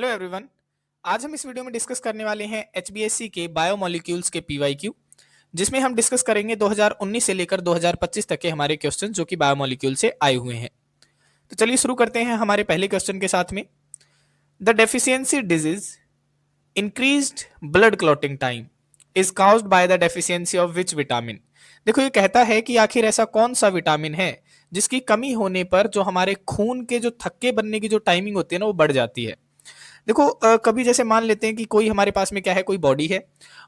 Hello everyone. आज हम इस वीडियो में डिस्कस करने वाले हैं एचबीएससी के बायोमोलिक्यूल्स के पीवाईक्यू, जिसमें हम डिस्कस करेंगे 2019 से लेकर 2025 तक के हमारे क्वेश्चन जो कि बायोमोलिक्यूल से आए हुए हैं। तो चलिए शुरू करते हैं हमारे पहले क्वेश्चन के साथ में। The deficiency disease increased blood clotting time is caused by the deficiency of which vitamin. देखो ये कहता है कि आखिर ऐसा कौन सा विटामिन है जिसकी कमी होने पर जो हमारे खून के जो थक्के बनने की जो टाइमिंग होती है ना वो बढ़ जाती है। देखो कभी जैसे मान लेते हैं कि कोई हमारे पास में क्या है, कोई बॉडी है,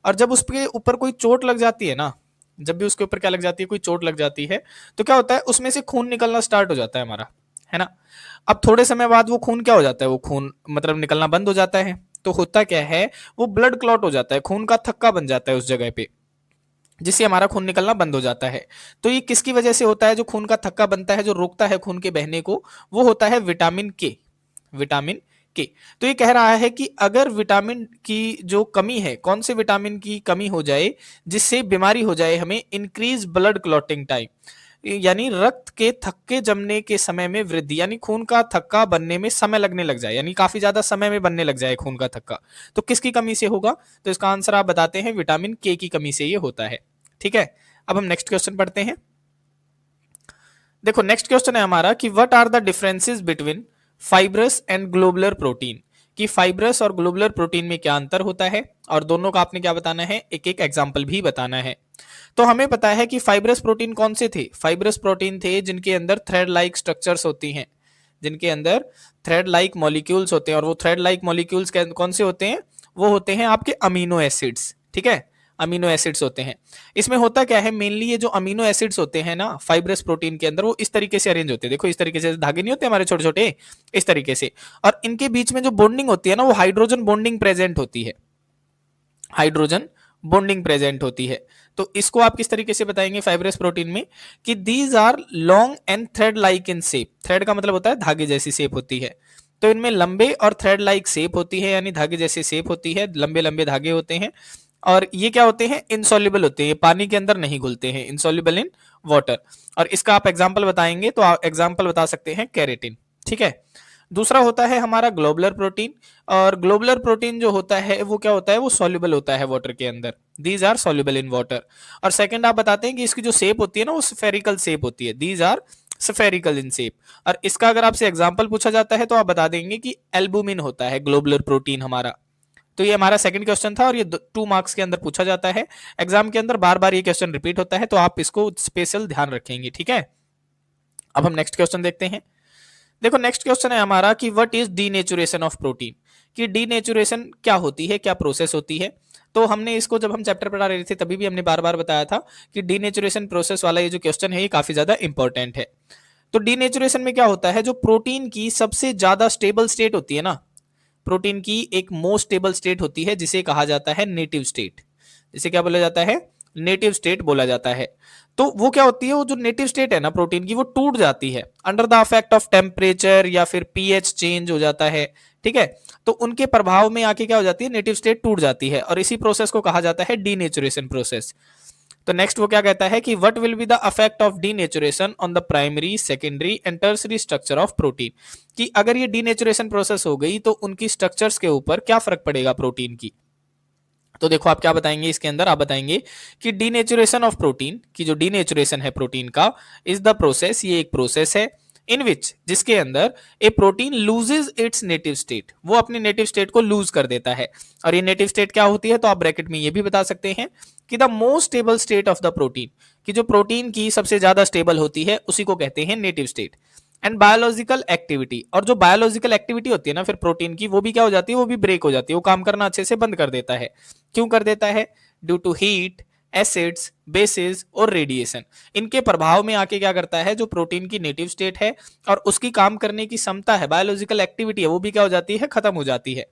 और जब उसके ऊपर कोई चोट लग जाती है ना, जब भी उसके ऊपर क्या लग जाती है, कोई चोट लग जाती है, तो क्या होता है उसमें से खून निकलना स्टार्ट हो जाता है हमारा, है ना। अब थोड़े समय बाद वो खून क्या हो जाता है, वो खून मतलब निकलना बंद हो जाता है। तो होता क्या है, वो ब्लड क्लॉट हो जाता है, खून का थक्का बन जाता है उस जगह पे, जिससे हमारा खून निकलना बंद हो जाता है। तो ये किसकी वजह से होता है, जो खून का थक्का बनता है, जो रोकता है खून के बहने को, वो होता है विटामिन के। विटामिन के। तो ये कह रहा है कि अगर विटामिन की जो कमी है, कौन से विटामिन की कमी हो जाए जिससे बीमारी हो जाए हमें, इंक्रीज ब्लड क्लॉटिंग टाइम, यानी रक्त के थक्के जमने के समय में वृद्धि, यानी खून का थक्का बनने में समय लगने लग जाए, यानी काफी ज्यादा समय में बनने लग जाए खून का थक्का, तो किसकी कमी से होगा? तो इसका आंसर आप बताते हैं विटामिन के की कमी से ये होता है। ठीक है, अब हम नेक्स्ट क्वेश्चन पढ़ते हैं। देखो नेक्स्ट क्वेश्चन है हमारा कि what are the differences between fibrous and globular protein, कि फाइब्रस और ग्लोबुलर प्रोटीन में क्या अंतर होता है, और दोनों का आपने क्या बताना है, एक एक एग्जांपल भी बताना है। तो हमें पता है कि फाइब्रस प्रोटीन कौन से थे, फाइब्रस प्रोटीन थे जिनके अंदर थ्रेड लाइक स्ट्रक्चर्स होती हैं, जिनके अंदर थ्रेड लाइक मॉलिक्यूल्स होते हैं, और वो थ्रेड लाइक मॉलिक्यूल्स कौन से होते हैं, वो होते हैं आपके अमीनो एसिड्स। ठीक है, अमीनो एसिड्स होते हैं। इसमें होता क्या है, मेनली ये जो अमीनो एसिड्स होते हैं ना फाइब्रस प्रोटीन के अंदर, वो इस तरीके से अरेंज होते हैं, देखो इस तरीके से, धागे नहीं होते हमारे छोटे छोटे, इस तरीके से, और इनके बीच में जो बॉन्डिंग होती है ना, वो हाइड्रोजन बॉन्डिंग प्रेजेंट होती है, हाइड्रोजन बॉन्डिंग प्रेजेंट होती है। तो इसको आप किस तरीके से बताएंगे फाइब्रस प्रोटीन में, कि these are long and thread like in shape, thread का मतलब होता है धागे जैसी शेप होती है, तो इनमें लंबे और थ्रेड लाइक शेप होती है, यानी धागे जैसी शेप होती है, लंबे लंबे धागे होते हैं, और ये क्या होते हैं, इनसॉल्युबल होते हैं, पानी के अंदर नहीं घुलते हैं, इनसॉल्युबल इन वाटर। और इसका आप एग्जांपल बताएंगे तो आप एग्जांपल बता सकते हैं कैरेटिन। ठीक है, दूसरा होता है हमारा ग्लोबुलर प्रोटीन, और ग्लोबुलर प्रोटीन जो होता है वो क्या होता है, वो सॉल्युबल होता है वाटर के अंदर, these are soluble in water. और सेकंड आप बताते हैं कि इसकी जो शेप होती है ना, वो स्फेरिकल शेप होती है, these are spherical in shape. और इसका अगर आपसे एग्जांपल पूछा जाता है तो आप बता देंगे कि एल्बुमिन होता है ग्लोबुलर प्रोटीन हमारा। तो ये हमारा सेकंड क्वेश्चन था, और ये 2 मार्क्स के अंदर पूछा जाता है, एग्जाम के अंदर बार बार ये क्वेश्चन रिपीट होता है, तो आप इसको स्पेशल ध्यान रखेंगे। ठीक है, अब हम नेक्स्ट क्वेश्चन देखते हैं। देखो नेक्स्ट क्वेश्चन है हमारा कि what is denaturation of protein, कि डीनेचुरेशन क्या होती है, क्या प्रोसेस होती है। तो हमने इसको जब हम चैप्टर पढ़ा रहे थे तभी भी हमने बार बार बताया था कि डीनेचुरेशन प्रोसेस वाला ये जो क्वेश्चन है ये काफी ज्यादा इंपॉर्टेंट है। तो डीनेचुरेशन में क्या होता है, जो प्रोटीन की सबसे ज्यादा स्टेबल स्टेट होती है ना, प्रोटीन की एक मोस्ट स्टेबल स्टेट होती है जिसे कहा जाता है नेटिव स्टेट, जिसे क्या बोला जाता है, नेटिव स्टेट बोला जाता है। तो वो क्या होती है, वो जो नेटिव स्टेट है ना प्रोटीन की, वो टूट जाती है under the effect of temperature या फिर पीएच चेंज हो जाता है। ठीक है, तो उनके प्रभाव में आके क्या हो जाती है, नेटिव स्टेट टूट जाती है, और इसी प्रोसेस को कहा जाता है डीनेचुरेशन प्रोसेस। तो नेक्स्ट वो क्या कहता है कि what will be the effect of denaturation on the primary secondary and tertiary structure of protein, कि अगर ये डीनेचुरेशन प्रोसेस हो गई तो उनकी स्ट्रक्चर्स के ऊपर क्या फर्क पड़ेगा प्रोटीन की। तो देखो आप क्या बताएंगे इसके अंदर, आप बताएंगे कि डीनेचुरेशन ऑफ प्रोटीन, की जो डीनेचुरेशन है प्रोटीन का, इज द प्रोसेस, ये एक प्रोसेस है, इन विच, जिसके अंदर a protein loses its native state, वो अपनी नेटिव स्टेट को लूज कर देता है। और ये नेटिव स्टेट क्या होती है, तो आप ब्रैकेट में ये भी बता सकते हैं कि the most stable state of the protein, कि जो प्रोटीन की सबसे ज्यादा स्टेबल होती है उसी को कहते हैं native state. And biological activity, और जो बायोलॉजिकल एक्टिविटी होती है ना फिर प्रोटीन की, वो भी क्या हो जाती है, वो भी ब्रेक हो जाती है, वो काम करना अच्छे से बंद कर देता है। क्यों कर देता है, due to heat, acids, bases और रेडिएशन, इनके प्रभाव में आके क्या करता है, जो प्रोटीन की नेटिव स्टेट है और उसकी काम करने की क्षमता है, बायोलॉजिकल एक्टिविटी है, वो भी क्या हो जाती है, खत्म हो जाती है।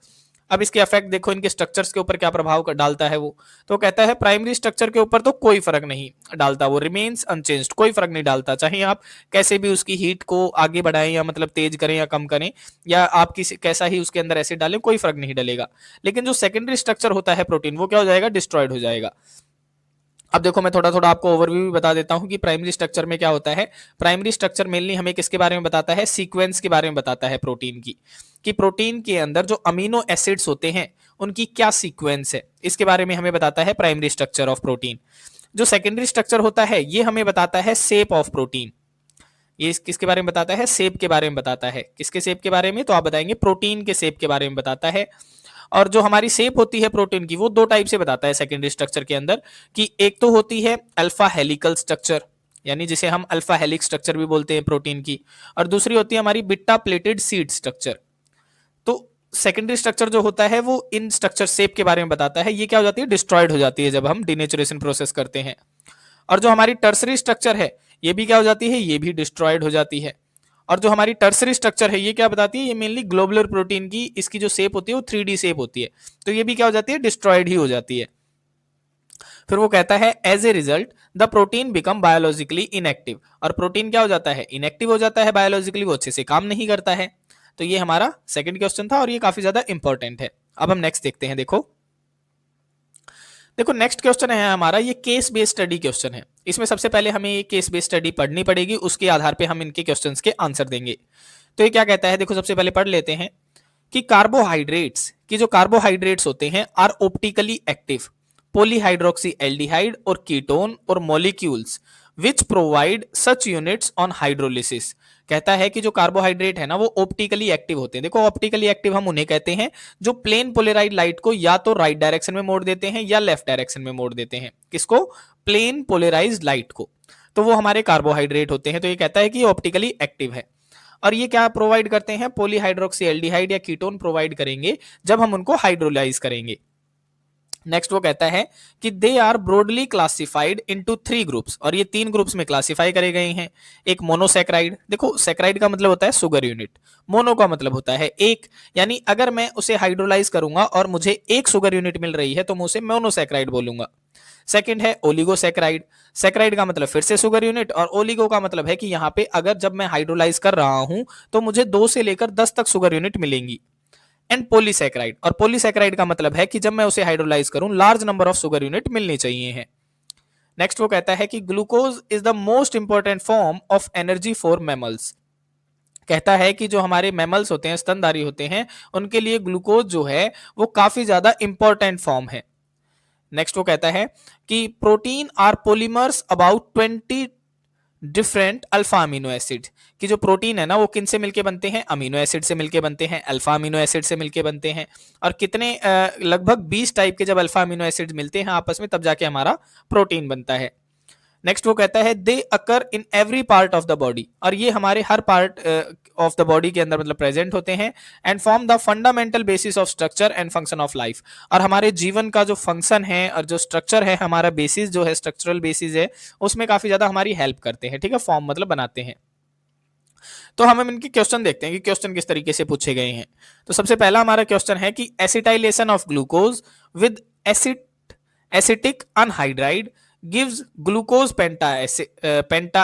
अब इसके इफेक्ट देखो इनके स्ट्रक्चर्स के ऊपर क्या प्रभाव डालता है वो, तो कहता है प्राइमरी स्ट्रक्चर के ऊपर तो कोई फर्क नहीं डालता, वो रिमेन्स अनचेंज्ड, कोई फर्क नहीं डालता, चाहे आप कैसे भी उसकी हीट को आगे बढ़ाएं या मतलब तेज करें या कम करें, या आप किसी कैसा ही उसके अंदर एसिड डालें, कोई फर्क नहीं डलेगा। लेकिन जो सेकेंडरी स्ट्रक्चर होता है प्रोटीन, वो क्या हो जाएगा, डिस्ट्रॉयड हो जाएगा। अब देखो मैं थोड़ा थोड़ा आपको ओवरव्यू भी बता देता हूं कि प्राइमरी स्ट्रक्चर में क्या होता है। प्राइमरी स्ट्रक्चर मेनली हमें किसके बारे में बताता है, सीक्वेंस के बारे में बताता है प्रोटीन की, कि प्रोटीन के अंदर जो अमीनो एसिड्स होते हैं उनकी क्या सीक्वेंस है, इसके बारे में हमें बताता है प्राइमरी स्ट्रक्चर ऑफ प्रोटीन। जो सेकेंडरी स्ट्रक्चर होता है ये हमें बताता है शेप ऑफ प्रोटीन। ये किसके बारे में बताता है, शेप के बारे में बताता है। किसके शेप के बारे में, तो आप बताएंगे प्रोटीन के शेप के बारे में बताता है। और जो हमारी शेप होती है प्रोटीन की वो दो टाइप से बताता है सेकेंडरी स्ट्रक्चर के अंदर, कि एक तो होती है अल्फा हेलिकल स्ट्रक्चर, यानी जिसे हम अल्फा हेलिक्स स्ट्रक्चर भी बोलते हैं प्रोटीन की, और दूसरी होती है हमारी बिट्टा प्लेटेड सीड स्ट्रक्चर। तो सेकेंडरी स्ट्रक्चर जो होता है वो इन स्ट्रक्चर शेप के बारे में बताता है। ये क्या हो जाती है, डिस्ट्रॉयड हो जाती है जब हम डिनेचुरेशन प्रोसेस करते हैं। और जो हमारी टर्सरी स्ट्रक्चर है ये भी क्या हो जाती है, ये भी डिस्ट्रॉयड हो जाती है। और जो हमारी टर्सरी स्ट्रक्चर है ये क्या बताती है, ये मेनली ग्लोबुलर प्रोटीन की इसकी जो शेप होती है वो 3D शेप होती है, तो ये भी क्या हो जाती है, डिस्ट्रॉयड ही हो जाती है। फिर वो कहता है as a result the protein become biologically inactive, और प्रोटीन क्या हो जाता है, इनएक्टिव हो जाता है बायोलॉजिकली, वो अच्छे से काम नहीं करता है। तो ये हमारा सेकंड क्वेश्चन था और ये काफी ज्यादा इंपॉर्टेंट है। अब हम नेक्स्ट देखते हैं। देखो देखो नेक्स्ट क्वेश्चन है हमारा, ये केस बेस्ड स्टडी क्वेश्चन है। इसमें सबसे पहले हमें ये केस बेस्ड स्टडी पढ़नी पड़ेगी, उसके आधार पे हम इनके क्वेश्चंस के आंसर देंगे। तो ये क्या कहता है, देखो सबसे पहले पढ़ लेते हैं कि कार्बोहाइड्रेट्स की जो कार्बोहाइड्रेट्स होते हैं are optically active polyhydroxy aldehyde और कीटोन और molecules which provide such units on hydrolysis. कहता है कि जो कार्बोहाइड्रेट है ना वो ऑप्टिकली एक्टिव होते हैं। देखो ऑप्टिकली एक्टिव हम उन्हें कहते हैं जो प्लेन पोलराइड लाइट को या तो राइट डायरेक्शन में मोड़ देते हैं या लेफ्ट डायरेक्शन में मोड़ देते हैं। किसको, प्लेन पोलराइज्ड लाइट को, तो वो हमारे कार्बोहाइड्रेट होते हैं। तो ये कहता है कि ऑप्टिकली एक्टिव है। और ये क्या प्रोवाइड करते हैं, पॉलीहाइड्रोक्सी एल्डिहाइड या कीटोन प्रोवाइड करेंगे जब हम उनको हाइड्रोलाइज करेंगे। नेक्स्ट वो कहता है कि they are broadly classified into 3 groups, और ये 3 ग्रुप्स में क्लासिफाई करे गए हैं। एक मोनोसैकेराइड, देखो सैकेराइड का मतलब होता है शुगर यूनिट, मोनो का मतलब होता है एक, यानी अगर मैं उसे हाइड्रोलाइज करूंगा और मुझे एक शुगर यूनिट मिल रही है तो मैं उसे मोनोसैकेराइड बोलूंगा। सेकंड है ओलिगोसैकेराइड, सैकेराइड का मतलब फिर से शुगर यूनिट, और ओलिगो का मतलब है कि यहाँ पे अगर जब मैं हाइड्रोलाइज कर रहा हूं तो मुझे 2 से लेकर 10 तक शुगर यूनिट मिलेंगी। एंड पॉलीसैकेराइड, और पॉलीसैकेराइड का मतलब है कि जब मैं उसे हाइड्रोलाइज करूं large number of sugar unit मिलनी चाहिए है। नेक्स्ट वो कहता है कि glucose is the most important form of energy for mammals. कहता है कि जो हमारे मैमल्स होते हैं, स्तनधारी होते हैं, उनके लिए ग्लूकोज जो है वो काफी ज्यादा इंपॉर्टेंट फॉर्म है। नेक्स्ट वो कहता है कि protein are polymers about 20 different alpha amino acid, कि जो प्रोटीन है ना वो किन से मिलके बनते हैं, अमीनो एसिड से मिलके बनते हैं, अल्फा अमीनो एसिड से मिलके बनते हैं। और कितने लगभग 20 टाइप के जब अल्फा अमीनो एसिड मिलते हैं आपस में तब जाके हमारा प्रोटीन बनता है। नेक्स्ट वो कहता है they occur in every part of the body, और ये हमारे हर पार्ट ऑफ द बॉडी के अंदर मतलब प्रेजेंट होते हैं। And form the fundamental basis of structure and function of life, और हमारे जीवन का जो फंक्शन है और जो स्ट्रक्चर है, हमारा बेसिस जो है, स्ट्रक्चरल बेसिस है, उसमें काफी ज्यादा हमारी हेल्प करते हैं। ठीक है, फॉर्म मतलब बनाते हैं। तो हम इनके क्वेश्चन देखते हैं कि क्वेश्चन किस तरीके से पूछे गए हैं। तो सबसे पहला हमारा क्वेश्चन है कि acetylation of glucose with acetic anhydride gives glucose penta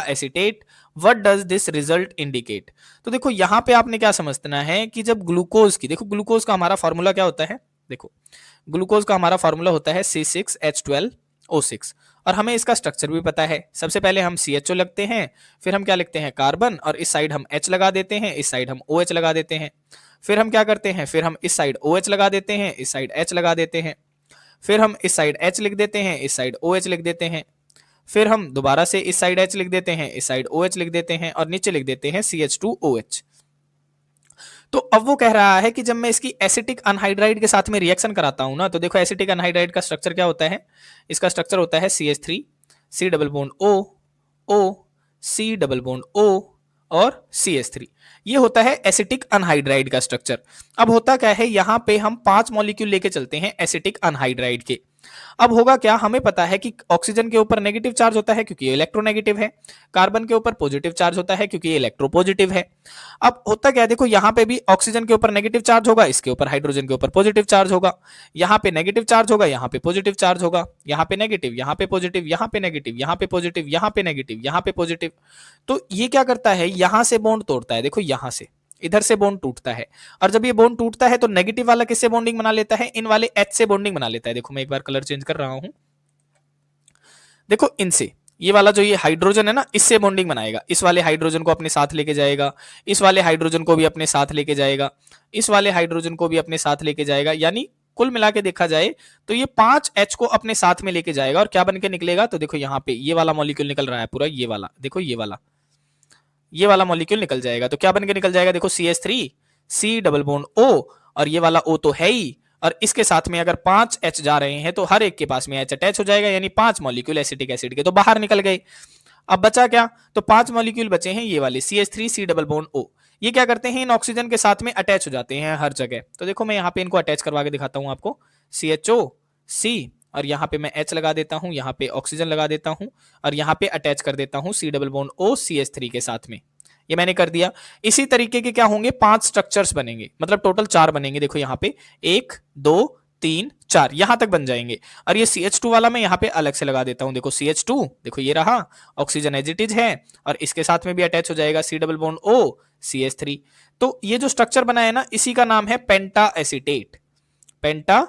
acetate, what does this result indicate। तो देखो यहाँ पे आपने क्या समझना है कि जब ग्लूकोज की, देखो ग्लूकोज का हमारा फॉर्मूला क्या होता है, देखो ग्लूकोज का हमारा फॉर्मूला होता है C6H12O6, और हमें इसका स्ट्रक्चर भी पता है। सबसे पहले हम CHO लगते हैं, फिर हम क्या लिखते हैं, कार्बन, और इस साइड हम H लगा देते हैं, इस साइड हम OH लगा देते हैं। फिर हम क्या करते हैं, फिर हम इस साइड OH लगा देते हैं, इस साइड H लगा देते हैं। फिर हम इस साइड H लिख देते हैं, इस साइड OH लिख देते हैं। फिर हम दोबारा से इस साइड H लिख देते हैं, इस साइड OH लिख देते हैं, और नीचे लिख देते हैं CH2OH। तो अब वो कह रहा है कि जब मैं इसकी एसिटिक अनहाइड्राइड के साथ में रिएक्शन कराता हूं ना, तो देखो एसिटिक अनहाइड्राइड का स्ट्रक्चर क्या होता है, इसका स्ट्रक्चर होता है CH3 C double bond O O C double bond O और CH3। ये होता है एसिटिक अनहाइड्राइड का स्ट्रक्चर। अब होता क्या है, यहां पे हम 5 मॉलिक्यूल लेके चलते हैं एसिटिक अनहाइड्राइड के। अब होगा क्या, हमें पता है कि ऑक्सीजन के ऊपर नेगेटिव चार्ज होता है क्योंकि ये इलेक्ट्रोनेगेटिव है, कार्बन के ऊपर पॉजिटिव चार्ज होता है क्योंकि ये इलेक्ट्रोपॉजिटिव है। अब होता क्या है, देखो यहाँ पे भी ऑक्सीजन के ऊपर नेगेटिव चार्ज होगा, इसके ऊपर हाइड्रोजन के ऊपर पॉजिटिव चार्ज होगा, यहाँ पे नेगेटिव चार्ज होगा, यहाँ पे पॉजिटिव चार्ज होगा, यहाँ पे नेगेटिव, यहाँ पे पॉजिटिव, यहाँ पे नेगेटिव, यहाँ पे पॉजिटिव, यहाँ पे नेगेटिव, यहाँ पे पॉजिटिव। तो ये क्या करता है, यहां से बॉन्ड तोड़ता है, देखो यहां से इधर से बॉन्ड टूटता है, और जब ये बॉन्ड टूटता है तो नेगेटिव वाला किससे बॉन्डिंग बना लेता है, इन वाले H से बॉन्डिंग बना लेता है। देखो मैं एक बार कलर चेंज कर रहा हूं, देखो इनसे ये वाला जो ये हाइड्रोजन है ना, इससे बॉन्डिंग बनाएगा, इस वाले हाइड्रोजन को अपने साथ लेके जाएगा, इस वाले हाइड्रोजन को भी अपने साथ लेके जाएगा, इस वाले हाइड्रोजन को भी अपने साथ लेके जाएगा, यानी कुल मिला के देखा जाए तो ये 5H को अपने साथ में लेके जाएगा और क्या बन के निकलेगा, तो देखो यहाँ पे ये वाला मॉलिक्यूल निकल रहा है पूरा, ये वाला देखो, ये वाला मॉलिक्यूल निकल जाएगा। तो क्या बन के निकल जाएगा, देखो CH3 C double bond O, और ये वाला O तो है ही, और इसके साथ में अगर 5H जा रहे हैं तो हर एक के पास में H अटैच हो जाएगा, यानी 5 मॉलिक्यूल एसिटिक एसिड के तो बाहर निकल गए। अब बचा क्या, तो 5 मॉलिक्यूल बचे हैं ये वाले CH3 C double bond O। ये क्या करते हैं, इन ऑक्सीजन के साथ में अटैच हो जाते हैं हर जगह। तो देखो मैं यहाँ पे इनको अटैच करवा के दिखाता हूँ आपको, CHO C, और यहाँ पे मैं H लगा देता हूँ, यहाँ पे ऑक्सीजन लगा देता हूँ, और यहाँ पे अटैच कर देता हूँ C double bond O CH3 के साथ में। ये मैंने कर दिया। इसी तरीके के क्या होंगे, 5 स्ट्रक्चर्स बनेंगे, मतलब टोटल 4 बनेंगे। देखो यहाँ पे 1 2 3 4 यहां तक बन जाएंगे, और ये CH2 वाला मैं यहाँ पे अलग से लगा देता हूं। देखो CH2, देखो ये रहा, ऑक्सीजन एज इट इज है, और इसके साथ में भी अटैच हो जाएगा C double bond O CH3। तो ये जो स्ट्रक्चर बना है ना, इसी का नाम है पेंटा एसीटेट, पेंटा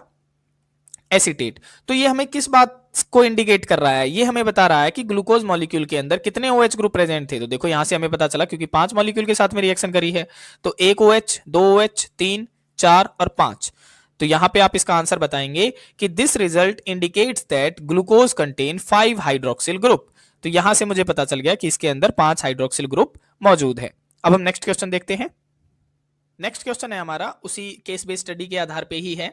एसीटेट। तो ये हमें किस बात को इंडिकेट कर रहा है, ये हमें बता रहा है कि ग्लूकोज मॉलिक्यूल के अंदर कितने OH ग्रुप प्रेजेंट थे। तो देखो यहां से हमें पता चला, क्योंकि 5 मॉलिक्यूल के साथ में रिएक्शन करी है, तो 1 OH 2 OH 3 4 और 5। तो यहां पे आप इसका आंसर बताएंगे कि this result indicates that glucose contain 5 hydroxyl group. तो यहां से मुझे पता चल गया कि इसके अंदर 5 हाइड्रोक्सिल ग्रुप मौजूद है। अब हम नेक्स्ट क्वेश्चन देखते हैं। नेक्स्ट क्वेश्चन है हमारा उसी केस बेस्ड स्टडी के आधार पे ही है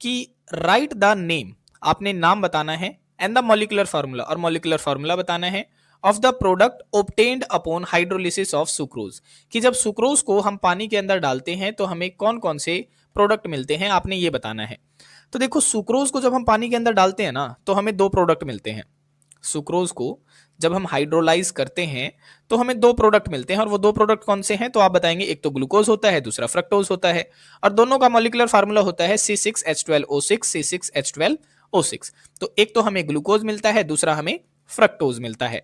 कि राइट द नेम, आपने नाम बताना है, एंड द मॉलिक्यूलर फार्मूला, और मॉलिक्यूलर फार्मूला बताना है, of the product obtained upon hydrolysis of sucrose, कि जब सुक्रोज को हम पानी के अंदर डालते हैं तो हमें कौन कौन से प्रोडक्ट मिलते हैं, आपने ये बताना है। तो देखो सुक्रोज को जब हम पानी के अंदर डालते हैं ना, तो हमें 2 प्रोडक्ट मिलते हैं। सुक्रोज को जब हम हाइड्रोलाइज करते हैं तो हमें 2 प्रोडक्ट मिलते हैं, और वो 2 प्रोडक्ट कौन से हैं, तो आप बताएंगे, एक तो ग्लूकोज होता है, दूसरा फ्रक्टोज होता है, और दोनों का मॉलिक्यूलर फार्मूला होता है C6H12O6 C6H12O6। तो एक तो हमें ग्लूकोज मिलता है, दूसरा हमें फ्रक्टोज मिलता है।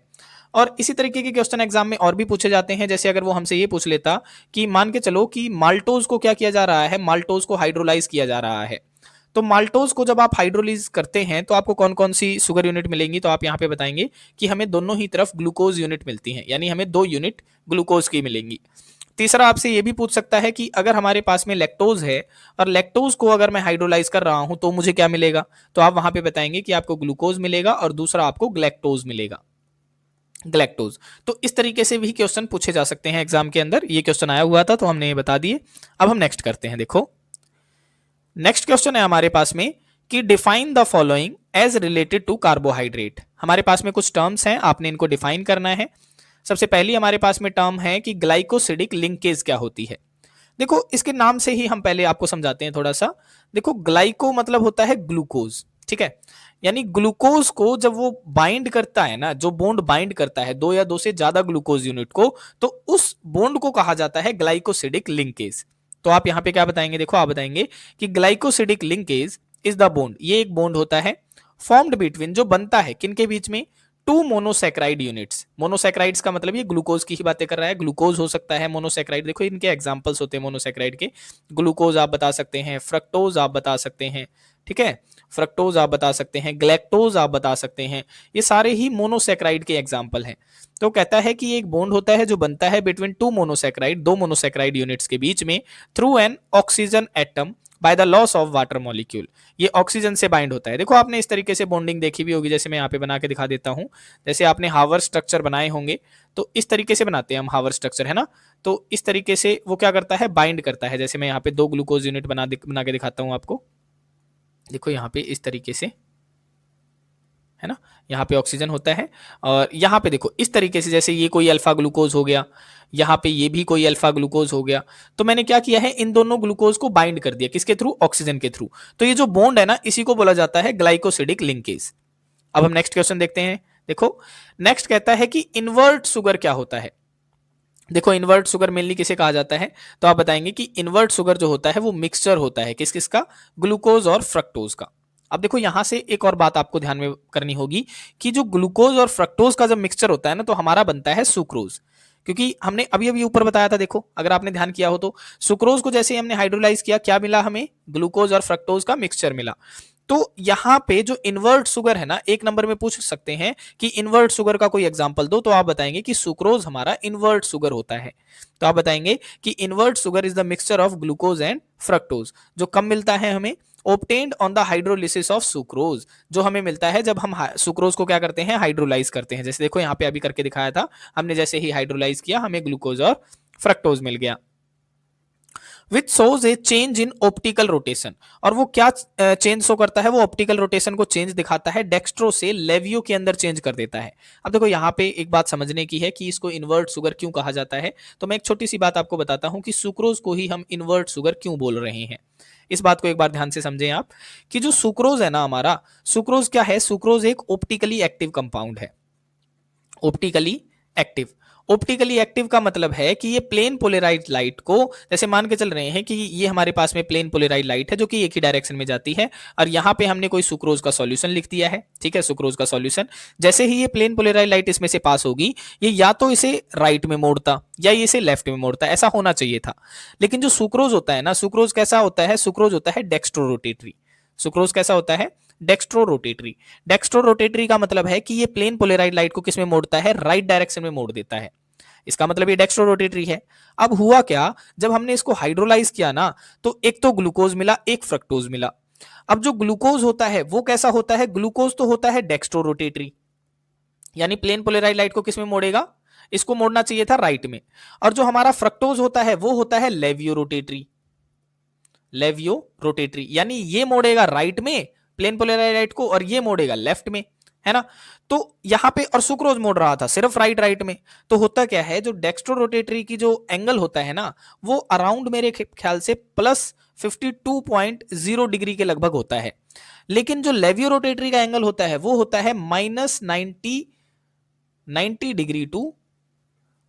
और इसी तरीके के क्वेश्चन एग्जाम में और भी पूछे जाते हैं, जैसे अगर वो हमसे ये पूछ लेता कि मान के चलो कि माल्टोज को क्या किया जा रहा है, माल्टोज को हाइड्रोलाइज किया जा रहा है, तो माल्टोज को जब आप हाइड्रोलाइज करते हैं तो आपको कौन कौन सी शुगर यूनिट मिलेंगी, तो आप यहाँ पे बताएंगे कि हमें दोनों ही तरफ ग्लूकोज यूनिट मिलती हैं, यानी हमें 2 यूनिट ग्लूकोज की मिलेंगी। तीसरा आपसे ये भी पूछ सकता है कि अगर हमारे पास में लैक्टोज है, और लैक्टोज को अगर मैं हाइड्रोलाइज कर रहा हूं तो मुझे क्या मिलेगा, तो आप वहां पे बताएंगे कि आपको ग्लूकोज मिलेगा और दूसरा आपको ग्लैक्टोज मिलेगा, ग्लैक्टोज। तो इस तरीके से भी क्वेश्चन पूछे जा सकते हैं एग्जाम के अंदर। ये क्वेश्चन आया हुआ था तो हमने ये बता दिए। अब हम नेक्स्ट करते हैं। देखो नेक्स्ट क्वेश्चन है हमारे पास में कि define the following as related to carbohydrate. हमारे पास में कुछ टर्म्स हैं, आपने इनको डिफाइन करना है। सबसे पहली हमारे पास में टर्म है कि ग्लाइकोसिडिक लिंकेज क्या होती है। देखो इसके नाम से ही हम पहले आपको समझाते हैं थोड़ा सा। देखो ग्लाइको मतलब होता है ग्लूकोज, ठीक है, यानी ग्लूकोज को जब वो बाइंड करता है ना, जो बॉन्ड बाइंड करता है 2 या 2 से ज्यादा ग्लूकोज यूनिट को, तो उस बॉन्ड को कहा जाता है ग्लाइकोसिडिक लिंकेज। तो आप यहां पे क्या बताएंगे, देखो आप बताएंगे कि glycosidic linkage is the bond, ये एक बॉन्ड होता है फॉर्म्ड बिटवीन, जो बनता है किनके बीच में, 2 मोनोसैकेराइड यूनिट्स। मोनोसैकेराइड्स का मतलब ये ग्लूकोज की ही बातें कर रहा है, ग्लूकोज हो सकता है, मोनोसैकेराइड देखो इनके एग्जांपल्स होते हैं मोनोसैकेराइड के, ग्लूकोज आप बता सकते हैं, फ्रक्टोज आप बता सकते हैं, ठीक है, फ्रक्टोज आप बता सकते हैं, ग्लैक्टोज आप बता सकते हैं, ये सारे ही मोनोसैकेराइड के एग्जांपल हैं। तो कहता है कि एक बॉन्ड होता है जो बनता है बिटवीन 2 मोनोसैकेराइड, 2 मोनोसैकेराइड यूनिट्स के बीच में, through an oxygen atom by the loss of water molecule. ये ऑक्सीजन से बाइंड होता है। देखो आपने इस तरीके से बॉन्डिंग देखी भी होगी, जैसे मैं यहाँ पे बना के दिखा देता हूँ। जैसे आपने हावर स्ट्रक्चर बनाए होंगे, तो इस तरीके से बनाते हैं हम हावर स्ट्रक्चर, है ना। तो इस तरीके से वो क्या करता है, बाइंड करता है। जैसे मैं यहाँ पे 2 ग्लूकोज यूनिट बना के दिखाता हूँ आपको। देखो यहाँ पे इस तरीके से, है ना, यहाँ पे ऑक्सीजन होता है, और यहाँ पे देखो इस तरीके से, जैसे ये कोई अल्फा ग्लूकोज हो गया, यहाँ पे ये भी कोई अल्फा ग्लूकोज हो गया। तो मैंने क्या किया है, इन दोनों ग्लूकोज को बाइंड कर दिया, किसके थ्रू, ऑक्सीजन के थ्रू। तो ये जो बॉन्ड है ना, इसी को बोला जाता है ग्लाइकोसिडिक लिंकेज। अब हम नेक्स्ट क्वेश्चन देखते हैं। देखो नेक्स्ट कहता है कि इन्वर्ट शुगर क्या होता है। देखो इन्वर्ट शुगर मेनली किसे कहा जाता है, तो आप बताएंगे कि इन्वर्ट शुगर जो होता है वो मिक्सचर होता है किस किस का, ग्लूकोज और फ्रक्टोज का। अब देखो यहां से एक और बात आपको ध्यान में करनी होगी कि जो ग्लूकोज और फ्रक्टोज का जब मिक्सचर होता है ना, तो हमारा बनता है सुक्रोज। क्योंकि हमने अभी अभी ऊपर बताया था, देखो अगर आपने ध्यान किया हो तो सुक्रोज को जैसे हमने हाइड्रोलाइज किया, क्या मिला हमें, ग्लूकोज और फ्रक्टोज का मिक्सचर मिला। तो यहाँ पे जो इन्वर्ट शुगर है ना, एक नंबर में पूछ सकते हैं कि इन्वर्ट शुगर का कोई एग्जांपल दो, तो आप बताएंगे कि सुक्रोज हमारा इन्वर्ट शुगर होता है। तो आप बताएंगे कि invert sugar is the mixture of glucose and fructose, जो कम मिलता है हमें, obtained on the hydrolysis of sucrose, जो हमें मिलता है जब हम सुक्रोज को क्या करते हैं, हाइड्रोलाइज करते हैं। जैसे देखो यहाँ पे अभी करके दिखाया था हमने, जैसे ही हाइड्रोलाइज किया हमें ग्लूकोज और फ्रक्टोज मिल गया। Which shows A change in optical rotation, और वो क्या चेंज शो करता है, वो ऑप्टिकल रोटेशन को चेंज दिखाता है, डेक्स्ट्रो से लेवियो के अंदर चेंज कर देता है। अब देखो यहाँ पे एक बात समझने की है कि इसको इन्वर्ट शुगर क्यों कहा जाता है। तो मैं एक छोटी सी बात आपको बताता हूं कि सुक्रोज को ही हम इन्वर्ट शुगर क्यों बोल रहे हैं। इस बात को एक बार ध्यान से समझें आप कि जो सुक्रोज है ना हमारा, सुक्रोज क्या है, सुक्रोज एक ऑप्टिकली एक्टिव कंपाउंड है। ऑप्टिकली एक्टिव, ऑप्टिकली एक्टिव का मतलब है कि ये प्लेन पोलराइज लाइट को, जैसे मान के चल रहे हैं कि ये हमारे पास में प्लेन पोलराइज लाइट है जो कि एक ही डायरेक्शन में जाती है, और यहाँ पे हमने कोई सुक्रोज का सॉल्यूशन लिख दिया है, ठीक है, सुक्रोज का सॉल्यूशन। जैसे ही ये प्लेन पोलराइज लाइट इसमें से पास होगी, ये या तो इसे राइट में मोड़ता या ये इसे लेफ्ट में मोड़ता, ऐसा होना चाहिए था। लेकिन जो सुक्रोज होता है ना, सुक्रोज कैसा होता है, सुक्रोज होता है डेक्स्ट्रो रोटेटरी। सुक्रोज कैसा होता है, डेक्स्ट्रो रोटेटरी। डेक्स्ट्रो रोटेटरी का मतलब है कि ये प्लेन पोलराइज लाइट को किसमें मोड़ता है, राइट डायरेक्शन में मोड़ देता है। इसका मतलब ये डेक्स्ट्रो रोटेटरी है। अब हुआ क्या, जब हमने इसको हाइड्रोलाइज किया ना, तो एक तो ग्लूकोज मिला, एक फ्रक्टोज मिला। अब जो ग्लूकोज होता है वो कैसा होता है, ग्लूकोज तो होता है डेक्स्ट्रो रोटेटरी, यानी प्लेन पोलराइज लाइट को किसमें मोड़ेगा, इसको मोड़ना चाहिए था राइट में। और जो हमारा फ्रक्टोज होता है वो होता है लेवियो रोटेटरी। लेवियो रोटेटरी यानी ये मोड़ेगा राइट में प्लेन पोलराइज लाइट को, और ये मोड़ेगा लेफ्ट में, है ना। तो यहां पे, और सुक्रोज मोड़ रहा था सिर्फ राइट राइट में। तो होता क्या है, जो डेक्स्ट्रो रोटेटरी की जो एंगल होता है ना, वो अराउंड मेरे ख्याल से प्लस 52.0 डिग्री के लगभग होता है। लेकिन जो लेवियो रोटेटरी का एंगल होता है वो होता है माइनस 90 डिग्री टू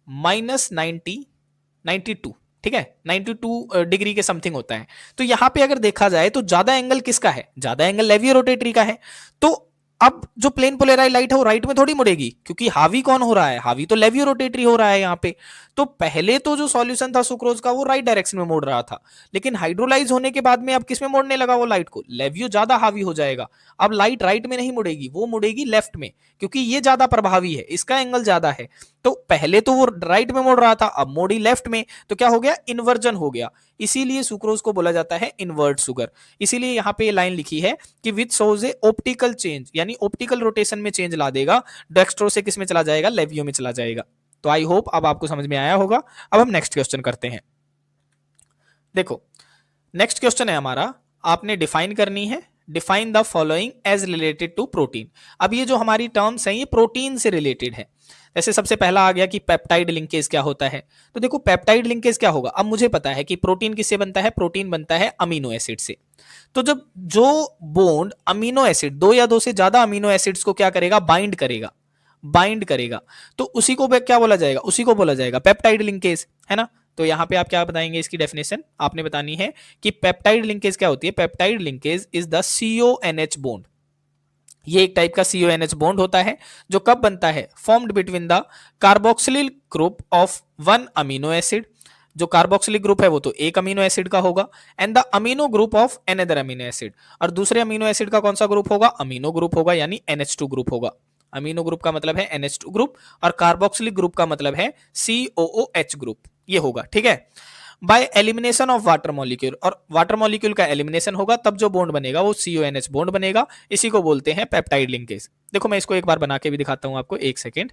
माइनस 92, ठीक है, 92 डिग्री के समथिंग होता है। तो यहां पे अगर देखा जाए तो ज्यादा एंगल किसका है, ज्यादा एंगल लेवियो रोटेटरी का है। तो अब जो प्लेन पोलराइज लाइट है वो राइट में थोड़ी मुड़ेगी, क्योंकि हावी कौन हो रहा है, हावी तो लेवियो रोटेटरी हो रहा है यहाँ पे। तो पहले तो जो सॉल्यूशन था सुक्रोज का वो राइट डायरेक्शन में मोड़ रहा था, लेकिन हाइड्रोलाइज होने के बाद में अब किस में मोड़ने लगा वो लाइट को, लेवियो ज्यादा हावी हो जाएगा। अब लाइट राइट में नहीं मुड़ेगी, वो मुड़ेगी लेफ्ट में, क्योंकि ये ज्यादा प्रभावी है, इसका एंगल ज्यादा है। तो पहले तो वो राइट में मोड़ रहा था, अब मोड़ी लेफ्ट में, तो क्या हो गया, इन्वर्जन हो गया। इसीलिए सुक्रोज को बोला जाता है इन्वर्ट शुगर। इसीलिए यहां पे ये लाइन लिखी है कि which shows A optical change, यानी ऑप्टिकल रोटेशन में चेंज ला देगा, डेक्स्ट्रो से किस में चला जाएगा, लेवियो में चला जाएगा। तो आई होप अब आपको समझ में आया होगा। अब हम नेक्स्ट क्वेश्चन करते हैं। देखो नेक्स्ट क्वेश्चन है हमारा, आपने डिफाइन करनी है, define the following as related to protein. अब ये जो हमारी टर्म्स हैं ये प्रोटीन से रिलेटेड है। जैसे सबसे पहला आ गया कि पेप्टाइड लिंकेज क्या होता है। तो देखो पेप्टाइड लिंकेज क्या होगा, अब मुझे पता है कि प्रोटीन किससे बनता है, प्रोटीन बनता है अमीनो एसिड से। तो जब जो बॉन्ड अमीनो एसिड, दो या दो से ज्यादा अमीनो एसिड्स को क्या करेगा, बाइंड करेगा, तो उसी को क्या बोला जाएगा, उसी को बोला जाएगा पेप्टाइड लिंकेज, है ना। तो यहां पे आप क्या बताएंगे, इसकी डेफिनेशन आपने बतानी है कि पेप्टाइड लिंकेज क्या होती है। Peptide linkage is the CONH bond. ये एक टाइप का CONH बॉन्ड होता है जो कब बनता है, formed between the carboxylic group of one amino acid. जो कार्बोक्सिलिक ग्रुप है वो तो एक अमीनो एसिड का होगा, and the amino group of another amino acid, और दूसरे अमीनो एसिड का कौन सा ग्रुप होगा, अमीनो ग्रुप होगा, यानी NH2 ग्रुप होगा। अमीनो ग्रुप का मतलब है NH2 ग्रुप, और कार्बोक्सिलिक ग्रुप का मतलब है COOH ग्रुप, ये होगा, ठीक है। By elimination of water molecule, और वाटर मॉलिक्यूल का एलिमिनेशन होगा तब जो बॉन्ड बनेगा वो CONH बॉन्ड बनेगा। इसी को बोलते हैं पेप्टाइड लिंकेज। देखो मैं इसको एक बार बना के भी दिखाता हूं आपको, एक सेकेंड।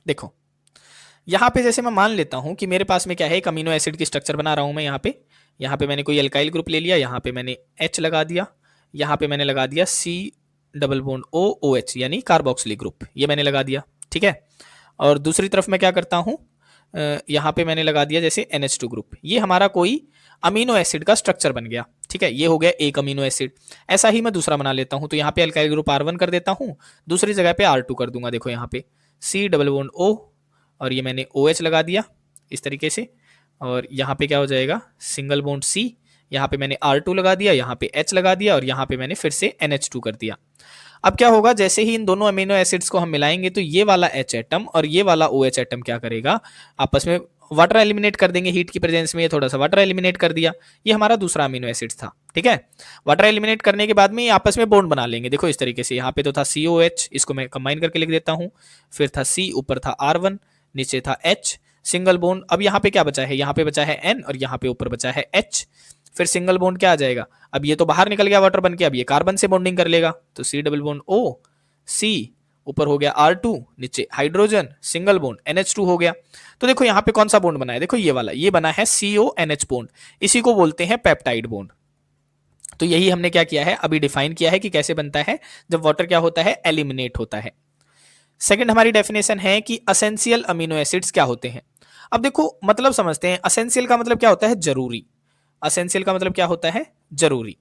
देखो यहां पे जैसे मैं मान लेता हूं कि मेरे पास में क्या है, एक अमीनो एसिड की स्ट्रक्चर बना रहा हूं मैं। यहाँ पे मैंने कोई अल्काइल ग्रुप ले लिया, यहाँ पे मैंने H लगा दिया, यहाँ पे मैंने लगा दिया C डबल बॉन्ड OH यानी कार्बोक्सिलिक ग्रुप, ये मैंने लगा दिया, ठीक है। और दूसरी तरफ मैं क्या करता हूँ, यहाँ पे मैंने लगा दिया जैसे NH2 ग्रुप। ये हमारा कोई अमीनो एसिड का स्ट्रक्चर बन गया, ठीक है, ये हो गया एक अमीनो एसिड। ऐसा ही मैं दूसरा बना लेता हूँ, तो यहाँ पे अल्काइल ग्रुप R1 कर देता हूँ, दूसरी जगह पे R2 कर दूंगा। देखो यहाँ पे C डबल बॉन्ड O, और ये मैंने OH लगा दिया इस तरीके से, और यहाँ पे क्या हो जाएगा, सिंगल बॉन्ड C, यहाँ पे मैंने R2 लगा दिया, यहाँ पे H लगा दिया, और यहाँ पे मैंने फिर से NH2 कर दिया। अब क्या होगा, जैसे ही इन दोनों अमीनो एसिड्स को हम मिलाएंगे तो ये वाला H एटम और ये वाला OH एटम क्या करेगा, आपस में वाटर एलिमिनेट कर देंगे हीट की प्रेजेंस में। ये थोड़ा सा वाटर एलिमिनेट कर दिया, ये हमारा दूसरा अमीनो एसिड था, ठीक है। वाटर एलिमिनेट करने के बाद में ये आपस में बॉन्ड बना लेंगे। देखो इस तरीके से, यहाँ पे तो था COH, इसको मैं कंबाइन करके लिख देता हूँ, फिर था C, ऊपर था R1, नीचे था H, सिंगल बॉन्ड। अब यहाँ पे क्या बचा है, यहाँ पे बचा है N और यहाँ पे ऊपर बचा है H, फिर सिंगल बॉन्ड क्या आ जाएगा, अब ये तो बाहर निकल गया वाटर बन के, अब ये कार्बन से बॉन्डिंग कर लेगा, तो C double bond O, C, ऊपर हो गया R2, नीचे हाइड्रोजन, सिंगल बॉन्ड NH2 हो गया। तो देखो यहाँ पे कौन सा बॉन्ड बना है, देखो ये वाला, ये बना है CONH बॉन्ड, इसी को बोलते हैं पेप्टाइड बॉन्ड। तो यही हमने क्या किया है, अभी डिफाइन किया है कि कैसे बनता है जब वाटर क्या होता है, एलिमिनेट होता है। सेकंड हमारी डेफिनेशन है कि असेंशियल अमीनो एसिड्स क्या होते हैं। अब देखो मतलब समझते हैं, असेंशियल का मतलब क्या होता है, जरूरी। असेंशियल का मतलब क्या होता है, जरूरी।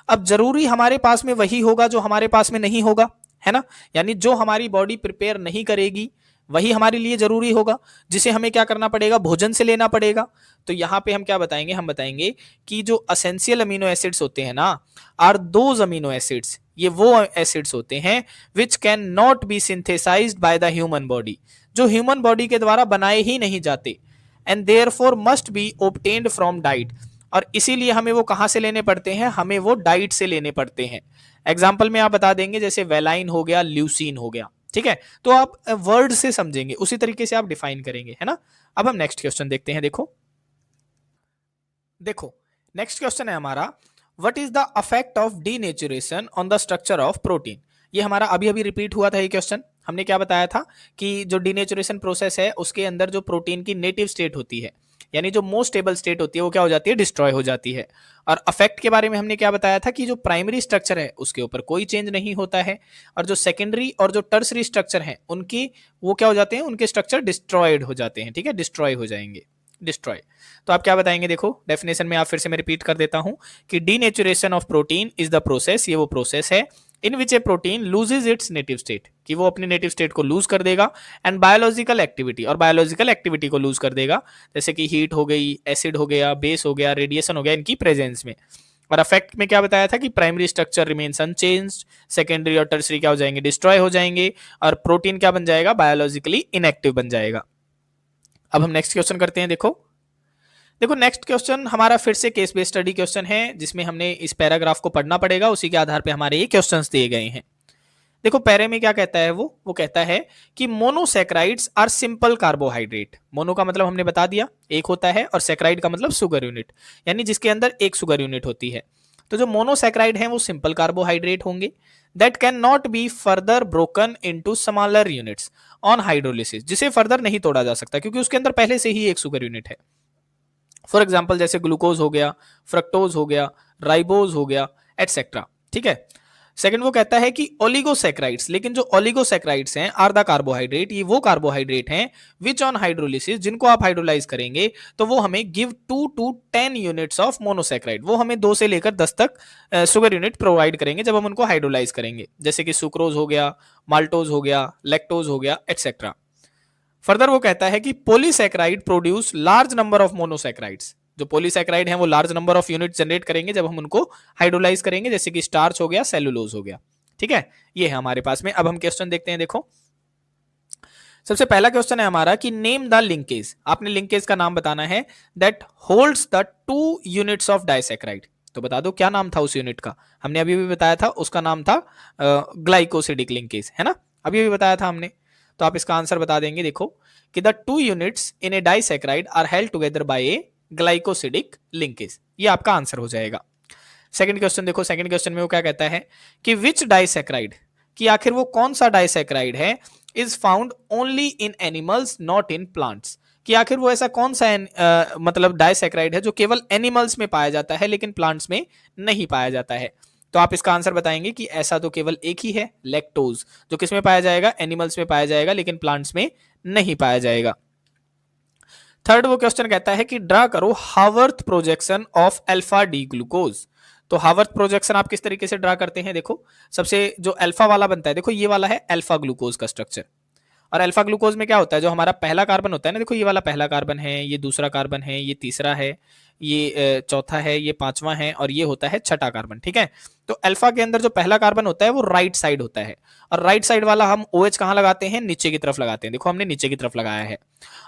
अब जरूरी हमारे पास में वही होगा जो हमारे पास में नहीं होगा, है ना। यानी जो हमारी बॉडी प्रिपेयर नहीं करेगी वही हमारे लिए जरूरी होगा, जिसे हमें क्या करना पड़ेगा, भोजन से लेना पड़ेगा। तो यहां पे हम क्या बताएंगे, हम बताएंगे कि जो असेंशियल अमीनो एसिड्स होते हैं ना, आर दोज अमीनो एसिड्स, ये वो एसिड्स होते हैं which can not be synthesised by the human body, जो ह्यूमन बॉडी के द्वारा बनाए ही नहीं जाते, and therefore must be obtained from diet, और इसीलिए हमें वो कहां से लेने पड़ते हैं, हमें वो डाइट से लेने पड़ते हैं। एग्जाम्पल में आप बता देंगे, जैसे वेलाइन हो गया, ल्यूसीन हो गया, ठीक है। तो आप वर्ड से समझेंगे, उसी तरीके से आप डिफाइन करेंगे, है ना। अब हम नेक्स्ट क्वेश्चन देखते हैं। देखो देखो नेक्स्ट क्वेश्चन है हमारा, what is the affect of denaturation on the structure of protein. ये हमारा अभी अभी रिपीट हुआ था ये क्वेश्चन। हमने क्या बताया था कि जो डीनेचुरेशन प्रोसेस है उसके अंदर जो प्रोटीन की नेटिव स्टेट होती है, यानी जो मोस्ट स्टेबल स्टेट होती है, वो क्या हो जाती है, डिस्ट्रॉय हो जाती है। और अफेक्ट के बारे में हमने क्या बताया था कि जो प्राइमरी स्ट्रक्चर है उसके ऊपर कोई चेंज नहीं होता है, और जो सेकेंडरी और जो टर्सरी स्ट्रक्चर है उनकी वो क्या हो जाते हैं, उनके स्ट्रक्चर डिस्ट्रॉयड हो जाते हैं, ठीक है, डिस्ट्रॉय हो जाएंगे, डिस्ट्रॉय। तो आप क्या बताएंगे, देखो डेफिनेशन में आप फिर से मैं रिपीट कर देता हूं कि denaturation of protein is the process, ये वो प्रोसेस है in which a protein loses its native state, कि वो अपनी नेटिव स्टेट को लूज कर देगा, एंड बायोलॉजिकल एक्टिविटी, और बायोलॉजिकल एक्टिविटी को लूज कर देगा, जैसे कि हीट हो गई, एसिड हो गया, बेस हो गया, रेडिएशन हो गया, इनकी प्रेजेंस में। और अफेक्ट में क्या बताया था कि primary structure remains unchanged, secondary और टर्सरी क्या हो जाएंगे, डिस्ट्रॉय हो जाएंगे, और प्रोटीन क्या बन जाएगा, बायोलॉजिकली इनएक्टिव बन जाएगा। अब हम नेक्स्ट क्वेश्चन करते हैं। देखो नेक्स्ट क्वेश्चन हमारा फिर से केस बेस्ड स्टडी क्वेश्चन है, जिसमें हमने इस पैराग्राफ को पढ़ना पड़ेगा, उसी के आधार पे हमारे ये क्वेश्चंस दिए गए हैं। देखो पैरे में क्या कहता है, वो कहता है कि monosaccharides are simple carbohydrate. Mono का मतलब हमने बता दिया, एक होता है, और सैकेराइड का मतलब शुगर यूनिट, यानी जिसके अंदर एक शुगर यूनिट होती है। तो जो मोनोसैकेराइड है वो सिंपल कार्बोहाइड्रेट होंगे, that can not be further broken into smaller units on hydrolysis, जिसे फर्दर नहीं तोड़ा जा सकता क्योंकि उसके अंदर पहले से ही एक शुगर यूनिट है। फॉर एग्जाम्पल जैसे ग्लूकोज हो गया, फ्रक्टोज हो गया, राइबोज हो गया, एटसेट्रा, ठीक है। सेकंड वो कहता है कि ओलिगोसैकेराइड्स, लेकिन जो ओलिगोसैकेराइड्स हैं आर द कार्बोहाइड्रेट, ये वो कार्बोहाइड्रेट हैं विच ऑन हाइड्रोलिसिस, जिनको आप हाइड्रोलाइज करेंगे तो वो हमें give 2 to 10 units of monosaccharide, वो हमें 2 से लेकर 10 तक शुगर यूनिट प्रोवाइड करेंगे जब हम उनको हाइड्रोलाइज करेंगे, जैसे कि सुक्रोज हो गया, माल्टोज हो गया, लैक्टोज हो गया, एटसेट्रा। फर्दर वो कहता है कि polysaccharide produce large number of monosaccharides, जो पॉलीसैकेराइड हैं वो large number of unit generate करेंगे जब हम उनको हाइड्रोलाइज करेंगे, जैसे कि स्टार्च हो गया, सेलुलोज हो गया, ठीक है। ये है हमारे पास में। अब हम क्वेश्चन देखते हैं। देखो सबसे पहला क्वेश्चन है हमारा कि नेम द लिंकेज, आपने लिंकेज का नाम बताना है, that holds the 2 units of disaccharide. तो बता दो क्या नाम था उस यूनिट का, हमने अभी भी बताया था, उसका नाम था ग्लाइकोसिडिक लिंकेज, है ना, अभी भी बताया था हमने। तो आप इसका आंसर बता देंगे। देखो कि the 2 units in a disaccharide are held together by a glycosidic linkage, ये आपका आंसर हो जाएगा। सेकंड क्वेश्चन देखो, सेकंड क्वेश्चन में वो क्या कहता है कि विच डाइसैकेराइड, कि आखिर वो कौन सा डाइसैकेराइड है, is found only in animals not in plants, कि आखिर वो ऐसा कौन सा मतलब डाइसैकेराइड है जो केवल एनिमल्स में पाया जाता है लेकिन प्लांट्स में नहीं पाया जाता है। तो आप इसका आंसर बताएंगे कि ऐसा तो केवल एक ही है, लैक्टोज, जो किसमें पाया जाएगा, एनिमल्स में पाया जाएगा लेकिन प्लांट्स में नहीं पाया जाएगा। थर्ड वो क्वेश्चन कहता है कि ड्रा करो Haworth projection of alpha D glucose. तो हावर्थ प्रोजेक्शन आप किस तरीके से ड्रा करते हैं, देखो सबसे जो अल्फा वाला बनता है, देखो ये वाला है अल्फा ग्लूकोज का स्ट्रक्चर, और अल्फा ग्लूकोज में क्या होता है, जो हमारा पहला कार्बन होता है ना, देखो ये वाला पहला कार्बन है, ये दूसरा कार्बन है, ये तीसरा है, ये चौथा है, ये पांचवा है और ये होता है छठा कार्बन। ठीक है, तो अल्फा के अंदर जो पहला कार्बन होता है वो राइट साइड होता है, और राइट साइड वाला हम OH कहाँ लगाते हैं, नीचे की तरफ लगाते हैं। देखो हमने नीचे की तरफ लगाया है।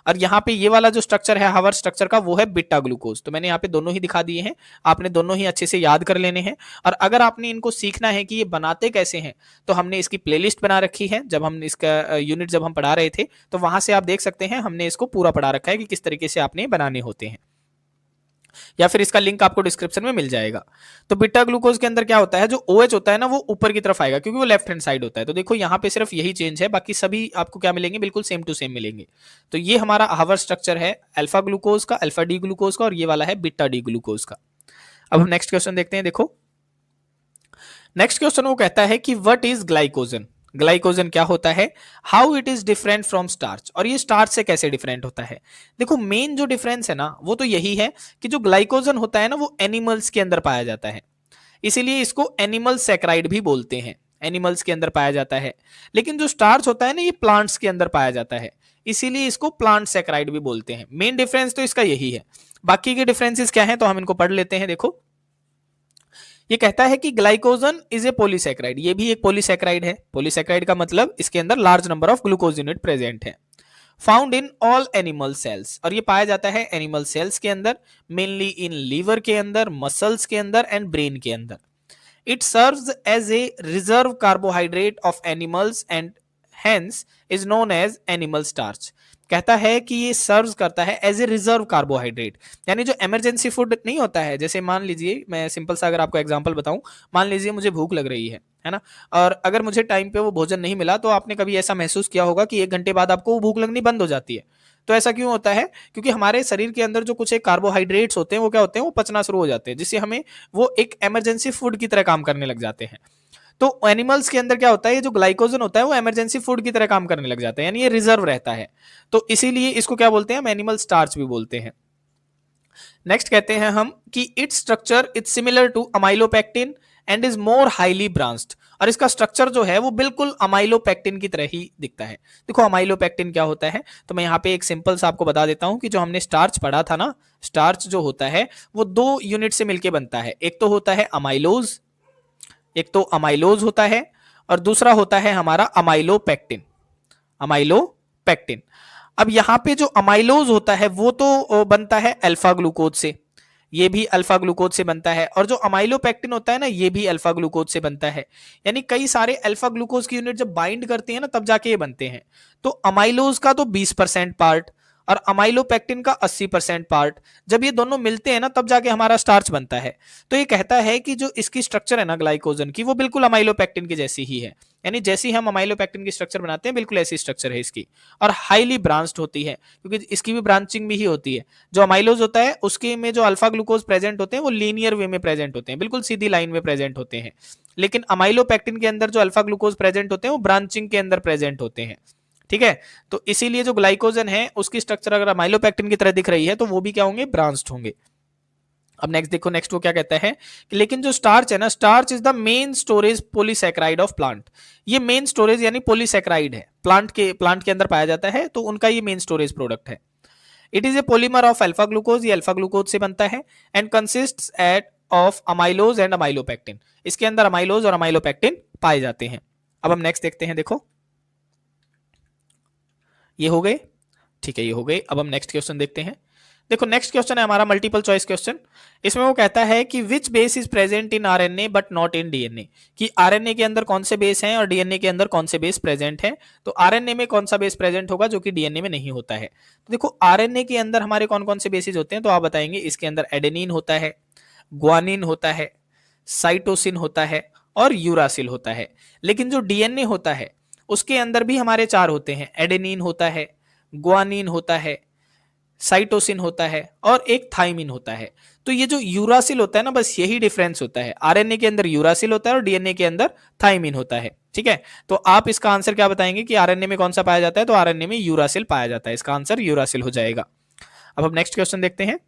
और यहाँ पे ये वाला जो स्ट्रक्चर है हावर स्ट्रक्चर का, वो है बीटा ग्लूकोज। तो मैंने यहाँ पे दोनों ही दिखा दिए हैं, आपने दोनों ही अच्छे से याद कर लेने हैं। और अगर आपने इनको सीखना है कि ये बनाते कैसे हैं, तो हमने इसकी प्लेलिस्ट बना रखी है। जब हम इसका यूनिट जब हम पढ़ा रहे थे, तो वहां से आप देख सकते हैं हमने इसको पूरा पढ़ा रखा है कि किस तरीके से आपने बनाने होते हैं, या फिर इसका लिंक आपको डिस्क्रिप्शन में मिल जाएगा। तो बीटा ग्लूकोज के अंदर क्या होता है, जो OH होता है ना, वो ऊपर की तरफ आएगा क्योंकि वो लेफ्ट हैंड साइड होता है। तो देखो यहाँ पे सिर्फ यही चेंज है, बाकी सभी आपको क्या मिलेंगे, बिल्कुल सेम टू सेम मिलेंगे। तो ये हमारा हावर स्ट्रक्चर है अल्फा ग्लूकोज का, अल्फा डी ग्लूकोज का, और ये वाला है बीटा डी ग्लूकोज का। अब हम नेक्स्ट क्वेश्चन देखते हैं। देखो नेक्स्ट क्वेश्चन वो कहता है कि व्हाट इज ग्लाइकोजन। ग्लाइकोजन क्या होता है, how it is different from starch, और ये स्टार्च से कैसे डिफरेंट होता है। देखो मेन जो डिफरेंस है ना, वो तो यही है कि जो ग्लाइकोजन होता है ना, वो एनिमल्स के अंदर पाया जाता है, इसीलिए इसको एनिमल सैकराइड भी बोलते हैं, एनिमल्स के अंदर पाया जाता है। लेकिन जो स्टार्च होता है ना, ये प्लांट्स के अंदर पाया जाता है, इसीलिए इसको प्लांट सैकराइड भी बोलते हैं। मेन डिफरेंस तो इसका यही है। बाकी के डिफरेंसेस क्या हैं, तो हम इनको पढ़ लेते हैं। देखो ये कहता है कि ग्लाइकोजन इज ए पॉलीसैकेराइड, ये भी एक पॉलीसैकेराइड है। पॉलीसैकेराइड का मतलब इसके अंदर large number of glucose unit present है। Found in all animal cells, और ये पाया जाता है एनिमल सेल्स के अंदर, मेनली इन लीवर के अंदर, मसल्स के अंदर एंड ब्रेन के अंदर। It serves as a reserve carbohydrate of animals and hence is known as animal starch. कहता है कि ये सर्व करता है एज ए रिजर्व कार्बोहाइड्रेट, यानी जो इमरजेंसी फूड नहीं होता है, जैसे मान लीजिए मैं सिंपल सा अगर आपको एग्जांपल बताऊं, मान लीजिए मुझे भूख लग रही है ना, और अगर मुझे टाइम पे वो भोजन नहीं मिला, तो आपने कभी ऐसा महसूस किया होगा कि 1 घंटे बाद आपको वो भूख लगनी बंद हो जाती है। तो ऐसा क्यों होता है, क्योंकि हमारे शरीर के अंदर जो कुछ एक कार्बोहाइड्रेट्स होते हैं, वो क्या होते हैं, वो पचना शुरू हो जाते हैं, जिससे हमें वो एक इमरजेंसी फूड की तरह काम करने लग जाते हैं। तो एनिमल्स के अंदर क्या होता है, ये जो ग्लाइकोजन होता है वो इमरजेंसी फूड की तरह काम करने लग जाता है, यानी ये रिजर्व रहता है। तो इसीलिए इसको क्या बोलते हैं, हम एनिमल स्टार्च भी बोलते हैं। नेक्स्ट कहते हैं हम कि its structure its similar to amylopectin and is more highly branched, और इसका स्ट्रक्चर जो है वो बिल्कुल अमाइलोपेक्टिन की तरह ही दिखता है। देखो अमाइलोपेक्टिन क्या होता है, तो मैं यहाँ पे एक सिंपल सा आपको बता देता हूं कि जो हमने स्टार्च पढ़ा था ना, स्टार्च जो होता है वो 2 यूनिट से मिलकर बनता है। एक तो होता है अमाइलोज, एक तो अमाइलोज होता है, और दूसरा होता है हमारा अमाइलोपेक्टिन, अमाइलोपेक्टिन। अब यहाँ पे जो अमाइलोज होता है वो तो बनता है अल्फा ग्लूकोज से, ये भी अल्फा ग्लूकोज से बनता है, और जो अमाइलोपेक्टिन होता है ना, ये भी अल्फा ग्लूकोज से बनता है। यानी कई सारे अल्फा ग्लूकोज की यूनिट जब बाइंड करते हैं ना, तब जाके ये बनते हैं। तो अमाइलोज का तो 20% पार्ट और अमाइलोपेक्टिन का 80% पार्ट, जब ये दोनों मिलते हैं ना, तब जाके हमारा स्टार्च बनता है। तो ये कहता है कि जो इसकी स्ट्रक्चर है ना ग्लाइकोजन की, वो बिल्कुल अमाइलोपेक्टिन की जैसी ही है, यानी जैसे ही हम अमाइलोपेक्टिन की स्ट्रक्चर बनाते हैं, बिल्कुल ऐसी स्ट्रक्चर है इसकी, और हाईली ब्रांच्ड होती है, क्योंकि इसकी भी ब्रांचिंग भी ही होती है। जो अमाइलोज होता है उसके में जो अल्फा ग्लूकोज प्रेजेंट होते हैं वो लीनियर वे में प्रेजेंट होते हैं, बिल्कुल सीधी लाइन में प्रेजेंट होते हैं। लेकिन अमाइलोपेक्टिन के अंदर जो अल्फा ग्लूकोज प्रेजेंट होते हैं वो ब्रांचिंग के अंदर प्रेजेंट होते हैं। ठीक है, तो इसीलिए जो ग्लाइकोजन है उसकी स्ट्रक्चर अगर अमाइलोपेक्टिन की तरह दिख रही है, तो वो भी क्या होंगे, ब्रांच्ड होंगे। अब नेक्स्ट देखो, नेक्स्ट वो क्या कहता है कि लेकिन जो स्टार्च है ना, starch is the main storage polysaccharide of plant. ये मेन स्टोरेज यानी पॉलीसैकेराइड है, प्लांट के अंदर पाया जाता है, तो उनका ये मेन स्टोरेज प्रोडक्ट है। It is a polymer of alpha glucose, ये अल्फा ग्लूकोज से बनता है, and consists at of amylose and amylopectin. इसके अंदर अमाइलोज और अमाइलोपेक्टिन पाए जाते हैं। अब हम नेक्स्ट देखते हैं। देखो ये हो गए, ठीक है, ये हो गए। अब हम नेक्स्ट क्वेश्चन देखते हैं। देखो नेक्स्ट क्वेश्चन है हमारा मल्टीपल चॉइस क्वेश्चन। इसमें वो कहता है कि which base is present in RNA but not in DNA, कि आरएनए के अंदर कौन से बेस हैं और डीएनए के अंदर कौन से बेस प्रेजेंट हैं। तो आरएनए में कौन सा बेस प्रेजेंट होगा जो कि डीएनए में नहीं होता है। तो देखो आरएनए के अंदर हमारे कौन कौन से बेसिस होते हैं, तो आप बताएंगे। इसके अंदर एडेनिन होता है, ग्वानिन होता है, साइटोसिन होता है और यूरासिल होता है। लेकिन जो डीएनए होता है उसके अंदर भी हमारे 4 होते हैं, एडेनिन होता है, ग्वानिन होता है, साइटोसिन होता है और एक थाइमिन होता है। तो ये जो यूरासिल होता है ना, बस यही डिफरेंस होता है। आरएनए के अंदर यूरासिल होता है और डीएनए के अंदर थाइमिन होता है। ठीक है, तो आप इसका आंसर क्या बताएंगे कि आरएनए में कौन सा पाया जाता है, तो आरएनए में यूरासिल पाया जाता है। इसका आंसर यूरासिल हो जाएगा। अब हम नेक्स्ट क्वेश्चन देखते हैं।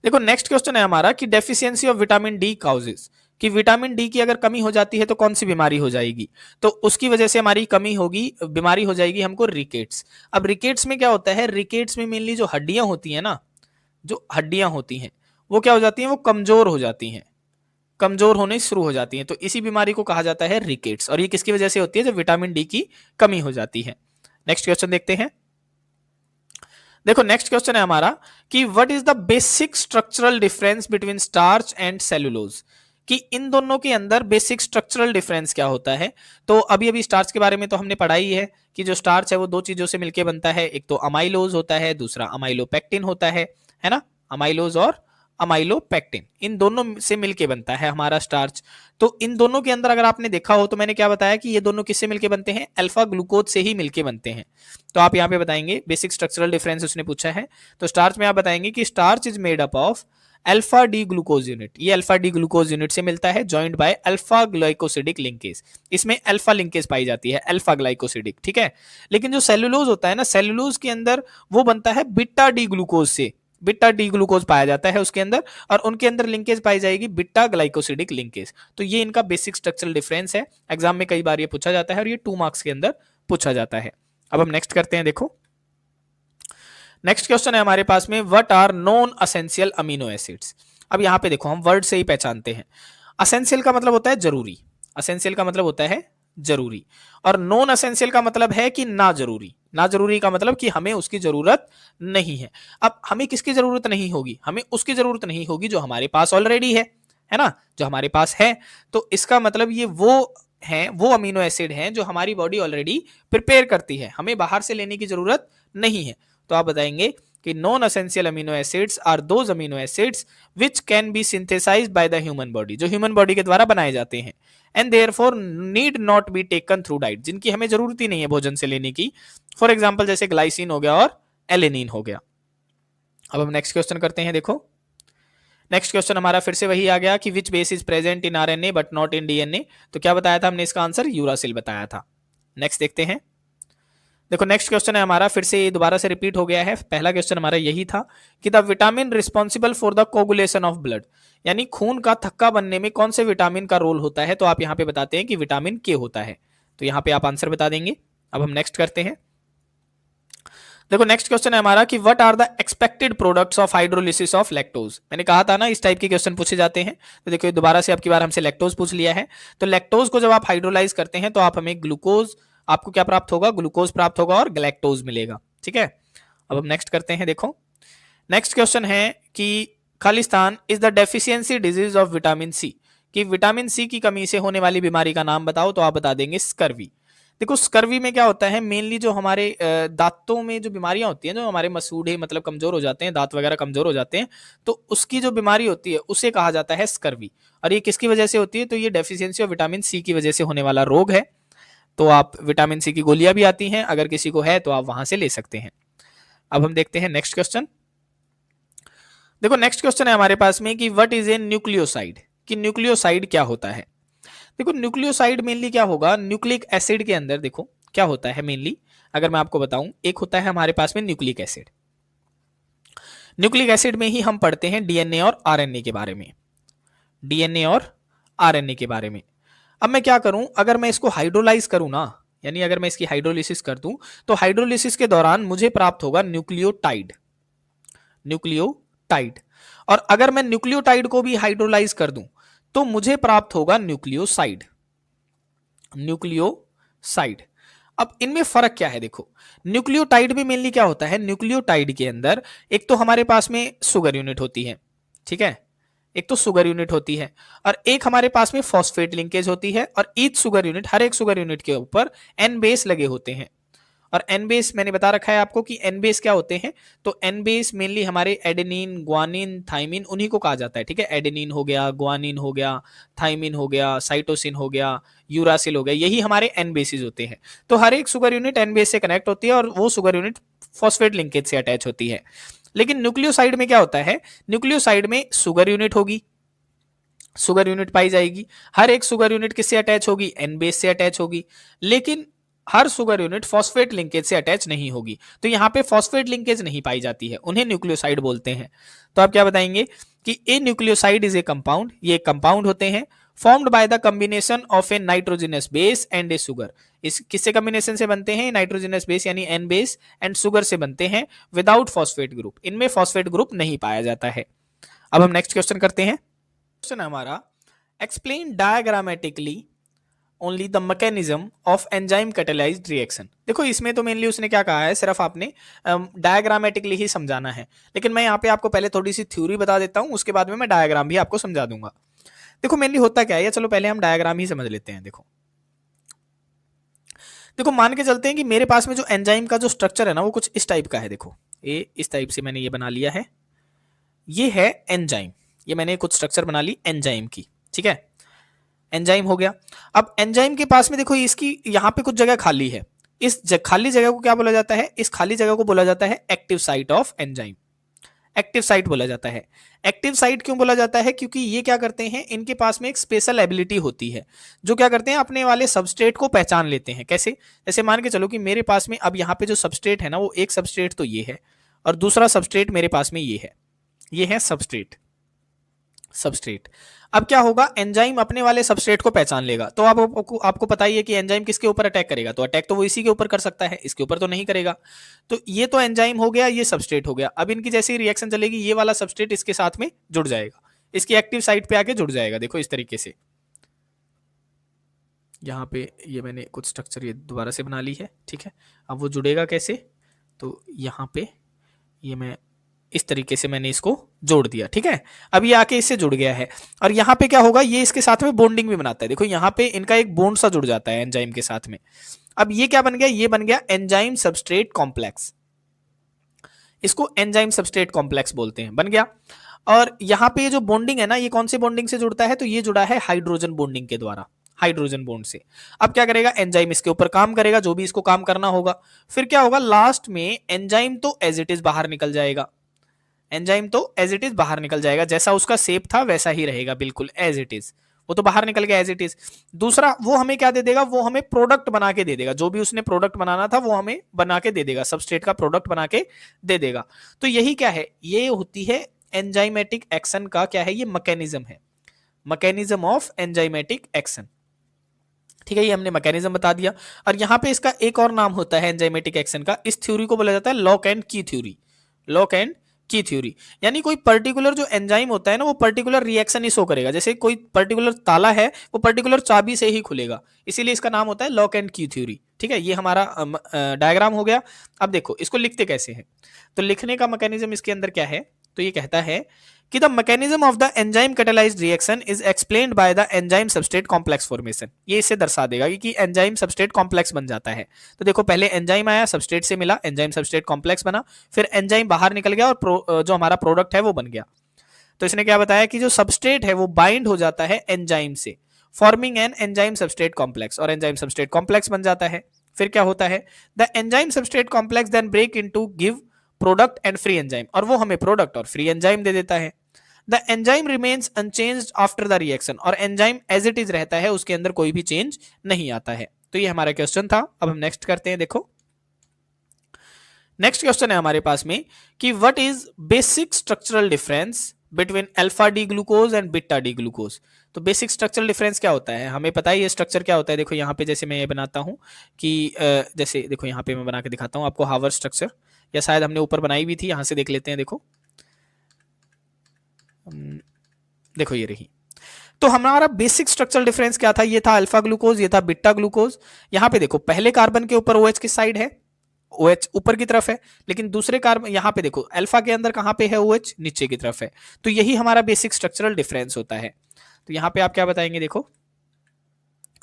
देखो नेक्स्ट क्वेश्चन है हमारा कि deficiency of vitamin D causes, कि विटामिन डी की अगर कमी हो जाती है तो कौन सी बीमारी हो जाएगी। तो उसकी वजह से हमारी कमी होगी, बीमारी हो जाएगी हमको रिकेट्स। अब रिकेट्स में क्या होता है, रिकेट्स में मेनली जो हड्डियां होती है ना, जो हड्डियां होती हैं वो क्या हो जाती हैं, वो कमजोर हो जाती हैं, कमजोर होने शुरू हो जाती हैं। तो इसी बीमारी को कहा जाता है रिकेट्स, और ये किसकी वजह से होती है, जब विटामिन डी की कमी हो जाती है। नेक्स्ट क्वेश्चन देखते हैं। देखो नेक्स्ट क्वेश्चन है हमारा कि what is the basic structural difference between starch and cellulose, कि इन दोनों के अंदर बेसिक स्ट्रक्चरल डिफरेंस क्या होता है। तो अभी अभी स्टार्च के बारे में तो हमने पढ़ा ही है कि जो स्टार्च है वो दो चीजों से मिलकर बनता है, एक तो अमाइलोज होता है, दूसरा अमाइलोपेक्टिन होता है ना, अमाइलोज और अमाइलोपेक्टिन, इन दोनों से मिलके बनता है हमारा स्टार्च। तो इन दोनों के अंदर अगर आपने देखा हो तो मैंने क्या बताया कि ये दोनों किससे मिलके बनते हैं, अल्फा ग्लूकोज से ही मिलके बनते हैं। तो आप यहाँ पे बताएंगे बेसिक स्ट्रक्चरल डिफरेंस उसने पूछा है, तो स्टार्च में आप बताएंगे कि starch is made up of alpha D glucose unit, ये अल्फा डी ग्लूकोज यूनिट से मिलता है, joint by alpha glycosidic linkage, इसमें अल्फा लिंकेज पाई जाती है, अल्फा ग्लाइकोसिडिक, ठीक है। लेकिन जो सेलुलोज होता है ना, सेलुलोज के अंदर वो बनता है बीटा डी ग्लूकोज से, बीटा डी ग्लूकोज पाया जाता है उसके अंदर, और उनके अंदर लिंकेज पाई जाएगी बीटा ग्लाइकोसिडिक लिंकेज। तो ये इनका बेसिक स्ट्रक्चरल डिफरेंस है, एग्जाम में कई बार ये पूछा जाता है और ये 2 मार्क्स के अंदर पूछा जाता है। अब हम नेक्स्ट करते हैं। देखो नेक्स्ट क्वेश्चन है हमारे पास में, what are non essential amino acids. अब यहां पे देखो हम वर्ड से ही पहचानते हैं, असेंशियल का मतलब होता है जरूरी, असेंशियल का मतलब होता है जरूरी, और नॉन असेंशियल का मतलब है कि ना जरूरी, ना जरूरी का मतलब कि हमें उसकी जरूरत नहीं है। अब हमें किसकी जरूरत नहीं होगी, हमें उसकी जरूरत नहीं होगी जो हमारे पास ऑलरेडी है ना, जो हमारे पास है। तो इसका मतलब ये वो अमीनो एसिड हैं जो हमारी बॉडी ऑलरेडी प्रिपेयर करती है, हमें बाहर से लेने की जरूरत नहीं है। तो आप बताएंगे कि non essential amino acids are those amino acids which can be synthesised by the human body, जो ह्यूमन बॉडी के द्वारा बनाए जाते हैं, and therefore need not be taken through diet, जिनकी हमें जरूरत ही नहीं है भोजन से लेने की। फॉर एग्जांपल जैसे ग्लाइसिन हो गया और एलेनिन हो गया। अब हम नेक्स्ट क्वेश्चन करते हैं। देखो नेक्स्ट क्वेश्चन हमारा फिर से वही आ गया कि which base is present in RNA but not in DNA. तो क्या बताया था हमने, इसका आंसर यूरासिल बताया था। नेक्स्ट देखते हैं। देखो नेक्स्ट क्वेश्चन है हमारा, फिर से दोबारा से रिपीट हो गया है, पहला क्वेश्चन हमारा यही था कि the vitamin responsible for the coagulation of blood, यानी खून का थक्का बनने में कौन से विटामिन का रोल होता है। तो आप यहाँ पे बताते हैं कि विटामिन के होता है, तो यहाँ पे आप आंसर बता देंगे। अब हम नेक्स्ट करते हैं। देखो नेक्स्ट क्वेश्चन है हमारा कि what are the expected products of hydrolysis of lactose. मैंने कहा था ना इस टाइप के क्वेश्चन पूछे जाते हैं, तो देखो दोबारा से अब की बार हमसे लैक्टोज पूछ लिया है। तो लैक्टोज को जब आप हाइड्रोलाइज करते हैं तो आप हमें ग्लूकोज, आपको क्या प्राप्त होगा, ग्लूकोज प्राप्त होगा और गैलेक्टोज मिलेगा, ठीक है। अब हम नेक्स्ट करते हैं। देखो नेक्स्ट क्वेश्चन है कि खालिस्तान is the deficiency disease of vitamin C, कि विटामिन सी की कमी से होने वाली बीमारी का नाम बताओ। तो आप बता देंगे स्कर्वी। देखो स्कर्वी में क्या होता है, मेनली जो हमारे दांतों में जो बीमारियां होती हैं, जो हमारे मसूड़े मतलब कमजोर हो जाते हैं, दांत वगैरह कमजोर हो जाते हैं, तो उसकी जो बीमारी होती है उसे कहा जाता है स्कर्वी। और ये किसकी वजह से होती है, तो ये डेफिशिएंसी ऑफ विटामिन सी की वजह से होने वाला रोग है। तो आप विटामिन सी की गोलियां भी आती हैं, अगर किसी को है तो आप वहां से ले सकते हैं। अब हम देखते हैं नेक्स्ट क्वेश्चन। देखो नेक्स्ट क्वेश्चन है हमारे पास में कि व्हाट इज ए न्यूक्लियोसाइड, कि न्यूक्लियोसाइड क्या होता है। देखो न्यूक्लियोसाइड मेनली क्या होगा, न्यूक्लिक एसिड के अंदर देखो क्या होता है मेनली, अगर मैं आपको बताऊं, एक होता है हमारे पास में न्यूक्लिक एसिड। न्यूक्लिक एसिड में ही हम पढ़ते हैं डीएनए और आरएनए के बारे में, डीएनए और आरएनए के बारे में। अब मैं क्या करूं, अगर मैं इसको हाइड्रोलाइज करूं ना, यानी अगर मैं इसकी हाइड्रोलिसिस कर दूं, तो हाइड्रोलिसिस के दौरान मुझे प्राप्त होगा न्यूक्लियोटाइड, न्यूक्लियोटाइड। और अगर मैं न्यूक्लियोटाइड को भी हाइड्रोलाइज कर दूं तो मुझे प्राप्त होगा न्यूक्लियोसाइड, न्यूक्लियोसाइड। अब इनमें फर्क क्या है, देखो न्यूक्लियोटाइड में मेनली क्या होता है, न्यूक्लियोटाइड के अंदर एक तो हमारे पास में शुगर यूनिट होती है, ठीक है, एक तो शुगर यूनिट होती है, और एक हमारे पास में फॉस्फेट लिंकेज होती है, और ईच शुगर यूनिट, हर एक शुगर यूनिट के ऊपर एन बेस लगे होते हैं। और एन बेस मैंने बता रखा है आपको कि एन बेस क्या होते हैं, तो एन बेस मेनली हमारे एडेनिन, ग्वानिन, थाइमिन, उन्हीं को कहा जाता है, ठीक है। एडेनिन हो गया, ग्वानिन हो गया, थाइमिन हो गया, साइटोसिन हो गया, यूरासिल हो गया, यही हमारे एन बेसिस होते हैं। तो हर एक शुगर यूनिट एन बेस से कनेक्ट होती है और वो शुगर यूनिट फॉस्फेट लिंकेज से अटैच होती है। लेकिन न्यूक्लियोसाइड में क्या होता है, न्यूक्लियोसाइड में शुगर यूनिट होगी, शुगर यूनिट पाई जाएगी, हर एक शुगर यूनिट किससे अटैच होगी, एन बेस से अटैच होगी, लेकिन हर शुगर यूनिट फॉस्फेट लिंकेज से अटैच नहीं होगी। तो यहां पे फॉस्फेट लिंकेज नहीं पाई जाती है, उन्हें न्यूक्लियोसाइड बोलते हैं। तो आप क्या बताएंगे कि ए न्यूक्लियोसाइड इज ए कंपाउंड, ये कंपाउंड होते हैं formed by the combination of A nitrogenous base and A sugar. इस किससे कॉम्बिनेशन से बनते हैं? नाइट्रोजनस बेस यानी एन बेस एंड शुगर से बनते हैं विदाउट फॉस्फेट ग्रुप। इनमें फॉस्फेट ग्रुप नहीं पाया जाता है। अब हम नेक्स्ट क्वेश्चन करते हैं। क्वेश्चन है हमारा, explain diagrammatically only the mechanism of enzyme catalysed reaction. देखो इसमें तो मेनली उसने क्या कहा है, सिर्फ आपने डायग्रामेटिकली ही समझाना है, लेकिन मैं यहाँ पे आपको पहले थोड़ी सी थ्योरी बता देता हूँ, उसके बाद में मैं डायग्राम भी आपको समझा दूंगा। देखो मेनली होता क्या है, या चलो पहले हम डायग्राम ही समझ लेते हैं। देखो मान के चलते हैं कि मेरे पास में जो एंजाइम का जो स्ट्रक्चर है ना वो कुछ इस टाइप का है। देखो ये इस टाइप से मैंने ये बना लिया है, ये है एंजाइम, ये मैंने कुछ स्ट्रक्चर बना ली एंजाइम की, ठीक है, एंजाइम हो गया। अब एंजाइम के पास में देखो इसकी यहाँ पे कुछ जगह खाली है, इस खाली जगह को क्या बोला जाता है? इस खाली जगह को बोला जाता है active site of enzyme, active site बोला जाता है। एक्टिव साइट क्यों बोला जाता है? क्योंकि ये क्या करते हैं, इनके पास में एक स्पेशल एबिलिटी होती है, जो क्या करते हैं अपने वाले सबस्ट्रेट को पहचान लेते हैं। कैसे? जैसे मान के चलो कि मेरे पास में अब यहाँ पे जो सबस्ट्रेट है ना, वो एक सबस्ट्रेट तो ये है और दूसरा सबस्ट्रेट मेरे पास में ये है सबस्ट्रेट। अब क्या होगा, एंजाइम अपने वाले सबस्ट्रेट को पहचान लेगा। तो आपको पता ही है कि एंजाइम किसके ऊपर अटैक करेगा, तो अटैक तो वो इसी के ऊपर कर सकता है, इसके ऊपर तो नहीं करेगा। तो ये तो एंजाइम हो गया, ये सबस्ट्रेट हो गया। अब इनकी जैसी रिएक्शन चलेगी, ये वाला सबस्ट्रेट इसके साथ में जुड़ जाएगा, इसकी एक्टिव साइट पे आके जुड़ जाएगा। देखो इस तरीके से, यहाँ पे ये मैंने कुछ स्ट्रक्चर ये दोबारा से बना ली है, ठीक है। अब वो जुड़ेगा कैसे, तो यहाँ पे ये मैं इस तरीके से मैंने इसको जोड़ दिया, ठीक है। अब ये आके इससे जुड़ गया है और यहाँ पे क्या होगा, ये इसके साथ में बॉन्डिंग भी बनाता है। देखो यहाँ पे इनका एक बॉन्ड सा जुड़ जाता है एंजाइम के साथ में। अब ये क्या बन गया, ये बन गया एंजाइम सबस्ट्रेट कॉम्प्लेक्स, इसको एंजाइम सबस्ट्रेट कॉम्प्लेक्स बोलते हैं, बन गया। और यहाँ पे ये जो बॉन्डिंग है ना, ये कौन से बॉन्डिंग से जुड़ता है, तो ये जुड़ा है हाइड्रोजन बॉन्डिंग के द्वारा, हाइड्रोजन बॉन्ड से। अब क्या करेगा एंजाइम, इसके ऊपर काम करेगा, जो भी इसको काम करना होगा। फिर क्या होगा, लास्ट में एंजाइम तो एज इट इज बाहर निकल जाएगा, एंजाइम तो एज इट इज बाहर निकल जाएगा, जैसा उसका शेप था वैसा ही रहेगा, बिल्कुल एज इट इज, वो तो बाहर निकल गया एज इट इज। दूसरा वो हमें क्या दे देगा, वो हमें प्रोडक्ट बना के दे देगा, जो भी उसने प्रोडक्ट बनाना था वो हमें बना के दे देगा, सबस्ट्रेट का प्रोडक्ट बना के दे देगा। तो यही क्या है, ये होती है एंजाइमेटिक एक्शन का क्या है, ये मैकेनिज्म है, मैकेनिज्म ऑफ एंजाइमेटिक एक्शन, ठीक है। ये हमने मैकेनिज्म बता दिया। और यहाँ पे इसका एक और नाम होता है एंजाइमेटिक एक्शन का, इस थ्योरी को बोला जाता है लॉक एंड की थ्योरी, लॉक एंड की थ्योरी। यानी कोई पर्टिकुलर जो एंजाइम होता है ना, वो पर्टिकुलर रिएक्शन ही शो करेगा, जैसे कोई पर्टिकुलर ताला है वो पर्टिकुलर चाबी से ही खुलेगा, इसीलिए इसका नाम होता है लॉक एंड की थ्योरी, ठीक है। ये हमारा डायग्राम हो गया। अब देखो इसको लिखते कैसे हैं, तो लिखने का मैकेनिज्म इसके अंदर क्या है, तो ये कहता है कि the mechanism of the enzyme catalysed reaction is explained by the enzyme substrate complex formation. ये इससे दर्शा देगा कि एंजाइम सबस्ट्रेट कॉम्प्लेक्स बन जाता है। तो देखो पहले एंजाइम आया, सबस्ट्रेट से मिला, एंजाइम सबस्ट्रेट कॉम्प्लेक्स बना, फिर एंजाइम बाहर निकल गया और जो हमारा प्रोडक्ट है वो बन गया। तो इसने क्या बताया कि जो सबस्ट्रेट है वो बाइंड हो जाता है एंजाइम से, forming an enzyme substrate complex, और एंजाइम सबस्ट्रेट कॉम्प्लेक्स बन जाता है। फिर क्या होता है, the enzyme substrate complex then break into give product and free enzyme, और वो हमें प्रोडक्ट और फ्री एंजाइम दे देता है। The enzyme remains unchanged after the reaction, और एंजाइम एज इट इज रहता है, उसके अंदर कोई भी चेंज नहीं आता है। तो ये हमारा क्वेश्चन था। अब हम नेक्स्ट करते हैं। देखो नेक्स्ट क्वेश्चन है हमारे पास में कि what is basic structural difference between alpha D glucose and beta D glucose. तो बेसिक स्ट्रक्चरल डिफरेंस क्या होता है, हमें पता है ये स्ट्रक्चर क्या होता है। देखो यहाँ पे जैसे मैं ये बनाता हूँ कि जैसे देखो यहाँ पे मैं बना के दिखाता हूँ आपको हार्वर्ड स्ट्रक्चर, या शायद हमने ऊपर बनाई भी थी, यहाँ से देख लेते हैं। देखो ये रही। तो हमारा बेसिक स्ट्रक्चरल डिफरेंस क्या था, ये था अल्फा ग्लूकोज, ये था बीटा ग्लूकोज। यहाँ पे देखो पहले कार्बन के ऊपर OH किस साइड है, OH ऊपर की तरफ है, लेकिन दूसरे कार्बन यहाँ पे देखो अल्फा के अंदर कहाँ पे है, OH नीचे की तरफ है। तो यही हमारा बेसिक स्ट्रक्चरल डिफरेंस होता है। तो यहाँ पे आप क्या बताएंगे, देखो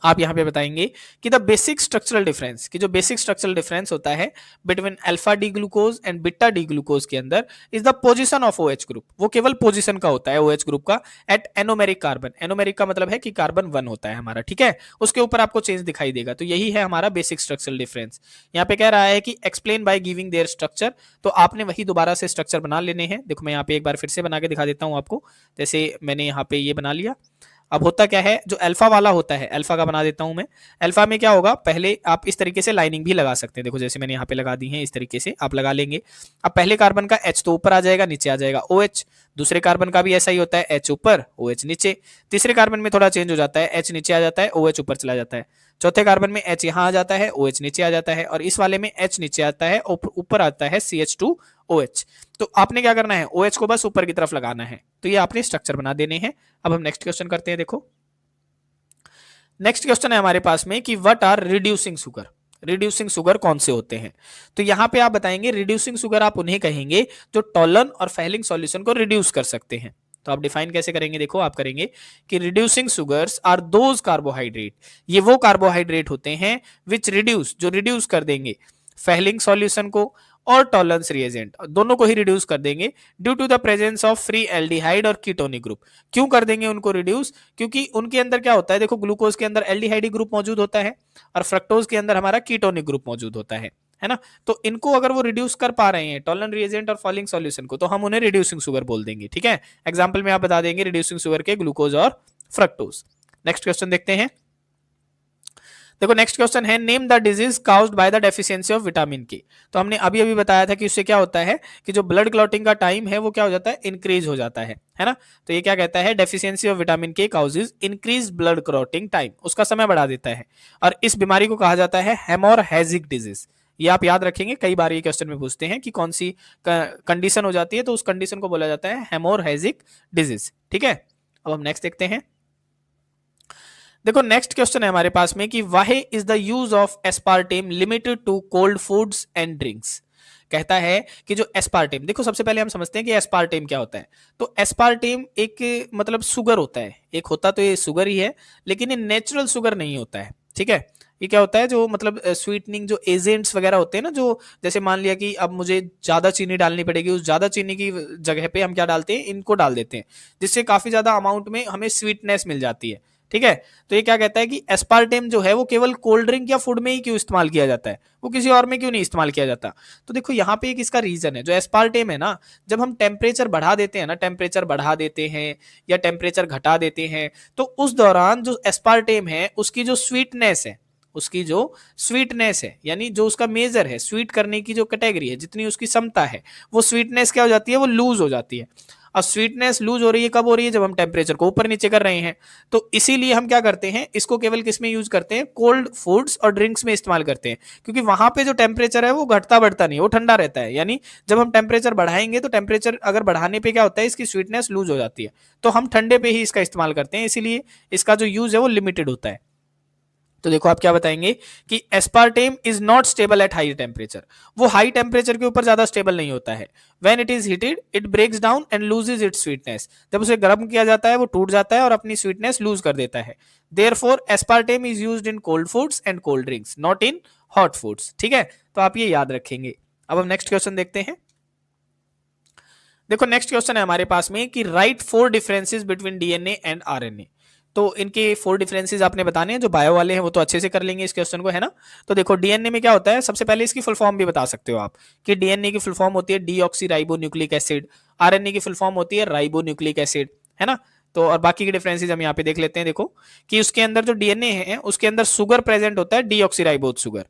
आप यहाँ पे बताएंगे कि द बेसिक स्ट्रक्चरल डिफरेंस, कि जो बेसिक स्ट्रक्चरल डिफरेंस होता है between alpha D glucose and beta D glucose के अंदर is the position of OH group, वो केवल पोजीशन का होता है OH ग्रुप का एट एनोमेरिक कार्बन। एनोमेरिक का मतलब है कि कार्बन 1 होता है हमारा, ठीक है, उसके ऊपर आपको चेंज दिखाई देगा। तो यही है हमारा बेसिक स्ट्रक्चरल डिफरेंस। यहाँ पे कह रहा है कि explain by giving their structure, तो आपने वही दोबारा से स्ट्रक्चर बना लेने हैं। देखो मैं यहाँ पे एक बार फिर से बना के दिखा देता हूँ आपको। जैसे मैंने यहाँ पे ये बना लिया अब होता क्या है, जो अल्फा वाला होता है, अल्फा का बना देता हूं मैं। अल्फा में क्या होगा, पहले आप इस तरीके से लाइनिंग भी लगा सकते हैं, देखो जैसे मैंने यहाँ पे लगा दी है, इस तरीके से आप लगा लेंगे। अब पहले कार्बन का H तो ऊपर आ जाएगा, नीचे आ जाएगा OH। दूसरे कार्बन का भी ऐसा ही होता है, H ऊपर OH नीचे। तीसरे कार्बन में थोड़ा चेंज हो जाता है, H नीचे आ जाता है, OH ऊपर चला जाता है। चौथे कार्बन में H यहाँ आ जाता है, OH नीचे आ जाता है, और इस वाले में H नीचे आता है, ऊपर आता है CH2OH। तो आपने क्या करना है, OH को बस ऊपर की तरफ लगाना है। तो ये आपने स्ट्रक्चर बना देने हैं। अब हम नेक्स्ट क्वेश्चन करते हैं। देखो नेक्स्ट क्वेश्चन है हमारे पास में कि what are reducing sugar. Reducing sugar कौन से होते हैं? तो यहां पे आप बताएंगे रिड्यूसिंग शुगर आप उन्हें कहेंगे जो टॉलन और फेहलिंग सॉल्यूशन को रिड्यूस कर सकते हैं। तो आप डिफाइन कैसे करेंगे, देखो आप करेंगे कि reducing sugars are those carbohydrate, ये वो कार्बोहाइड्रेट होते हैं विच रिड्यूस, जो रिड्यूस कर देंगे फेहलिंग सॉल्यूशन को और टॉलरेंस रिएजेंट, दोनों को ही रिड्यूस कर देंगे due to the presence of free aldehyde और कीटोनिक ग्रुप। क्यों कर देंगे उनको रिड्यूस? क्योंकि उनके अंदर क्या होता है, देखो ग्लूकोज के अंदर एल्डिहाइड ग्रुप मौजूद होता है और फ्रक्टोज के अंदर हमारा कीटोनिक ग्रुप मौजूद होता है ना। तो इनको अगर वो रिड्यूस कर पा रहे हैं टॉलरेंस रिएजेंट और फॉलिंग सॉल्यूशन को, तो हम उन्हें रिड्यूसिंग शुगर बोल देंगे। ठीक है, एग्जाम्पल में आप बता देंगे रिड्यूसिंग शुगर के ग्लूकोज और फ्रक्टोज। नेक्स्ट क्वेश्चन देखते हैं। देखो नेक्स्ट क्वेश्चन है name the disease caused by the deficiency of vitamin के। तो हमने अभी अभी बताया था कि उससे क्या होता है कि जो ब्लड क्लॉटिंग का टाइम है वो क्या हो जाता है, इंक्रीज हो जाता है ना। तो ये क्या कहता है, डेफिशिएंसी ऑफ विटामिन के causes increase blood clotting time, उसका समय बढ़ा देता है। और इस बीमारी को कहा जाता है हेमोरहैजिक डिजीज। ये आप याद रखेंगे, कई बार ये क्वेश्चन में पूछते हैं कि कौन सी कंडीशन हो जाती है, तो उस कंडीशन को बोला जाता है हेमोरहैजिक डिजीज। ठीक है, अब हम नेक्स्ट देखते हैं। देखो नेक्स्ट क्वेश्चन है हमारे पास में कि why is the use of aspartame limited to cold foods and drinks. कहता है कि जो एस्पार्टेम, देखो सबसे पहले हम समझते हैं कि एस्पार्टेम क्या होता है। तो एस्पार्टेम एक मतलब शुगर होता है, एक होता तो ये शुगर ही है, लेकिन ये नेचुरल शुगर नहीं होता है। ठीक है, ये क्या होता है, जो मतलब स्वीटनिंग जो एजेंट्स वगैरह होते हैं ना, जो जैसे मान लिया कि अब मुझे ज्यादा चीनी डालनी पड़ेगी, उस ज्यादा चीनी की जगह पे हम क्या डालते हैं, इनको डाल देते हैं, जिससे काफी ज्यादा अमाउंट में हमें स्वीटनेस मिल जाती है। ठीक है, तो ये क्या कहता है कि एस्पार्टेम जो है वो केवल कोल्ड ड्रिंक या फूड में ही क्यों इस्तेमाल किया जाता है, वो किसी और में क्यों नहीं इस्तेमाल किया जाता? तो देखो यहाँ पे एक इसका रीजन है, जो एस्पार्टेम है ना, जब हम टेम्परेचर बढ़ा देते हैं ना, टेम्परेचर बढ़ा देते हैं या टेम्परेचर घटा देते हैं, तो उस दौरान जो एस्पार्टेम है उसकी जो स्वीटनेस है, उसकी जो स्वीटनेस है यानी जो उसका मेजर है, स्वीट करने की जो कैटेगरी है, जितनी उसकी क्षमता है, वो स्वीटनेस क्या हो जाती है, वो लूज हो जाती है। अब स्वीटनेस लूज हो रही है कब हो रही है, जब हम टेम्परेचर को ऊपर नीचे कर रहे हैं। तो इसीलिए हम क्या करते हैं, इसको केवल किस में यूज करते हैं, कोल्ड फूड्स और ड्रिंक्स में इस्तेमाल करते हैं, क्योंकि वहां पे जो टेम्परेचर है वो घटता बढ़ता नहीं, वो ठंडा रहता है। यानी जब हम टेम्परेचर बढ़ाएंगे तो टेम्परेचर अगर बढ़ाने पे क्या होता है, इसकी स्वीटनेस लूज हो जाती है, तो हम ठंडे पे ही इसका इस्तेमाल करते हैं, इसीलिए इसका जो यूज है वो लिमिटेड होता है। तो देखो आप क्या बताएंगे कि aspartame is not stable at high temperature, वो हाई टेम्परेचर के ऊपर ज्यादा स्टेबल नहीं होता है। When it is heated it breaks down and loses its sweetness, जब उसे गर्म किया जाता है वो टूट जाता है और अपनी स्वीटनेस लूज कर देता है। Therefore aspartame is used in cold foods and cold drinks, not in hot foods. ठीक है, तो आप ये याद रखेंगे। अब हम नेक्स्ट क्वेश्चन देखते हैं। देखो नेक्स्ट क्वेश्चन है हमारे पास में कि right 4 differences between DNA and RNA. तो इनके 4 डिफरेंसेस आपने बताने हैं, जो बायो वाले हैं वो तो अच्छे से कर लेंगे इस क्वेश्चन को, है ना। तो देखो डीएनए में क्या होता है, सबसे पहले इसकी फुल फॉर्म भी बता सकते हो आप कि डीएनए की फुल फॉर्म होती है deoxy ribo nucleic acid, RNA की फुल फॉर्म होती है राइबो न्यूक्लिक एसिड, है ना। तो और बाकी के डिफरेंसेस हम यहाँ पे देख लेते हैं। देखो कि उसके अंदर जो डीएनए है उसके अंदर शुगर प्रेजेंट होता है डीऑक्सी राइबोज शुगर,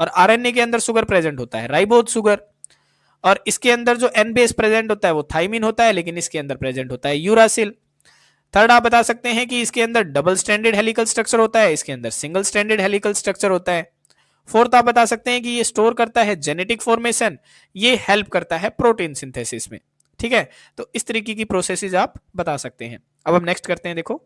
और आरएनए के अंदर शुगर प्रेजेंट होता है राइबोज शुगर, और इसके अंदर जो एन बेस प्रेजेंट होता है वो थाइमिन होता है, लेकिन इसके अंदर प्रेजेंट होता है यूरासिल। थर्ड आप बता सकते हैं कि इसके अंदर डबल स्ट्रैंडेड हेलिकल स्ट्रक्चर होता है, इसके अंदर सिंगल स्ट्रैंडेड हेलिकल स्ट्रक्चर होता है। फोर्थ आप बता सकते हैं कि ये स्टोर करता है जेनेटिक फॉर्मेशन, ये हेल्प करता है प्रोटीन सिंथेसिस में। ठीक है, तो इस तरीके की प्रोसेसेस आप बता सकते हैं। अब हम नेक्स्ट करते हैं। देखो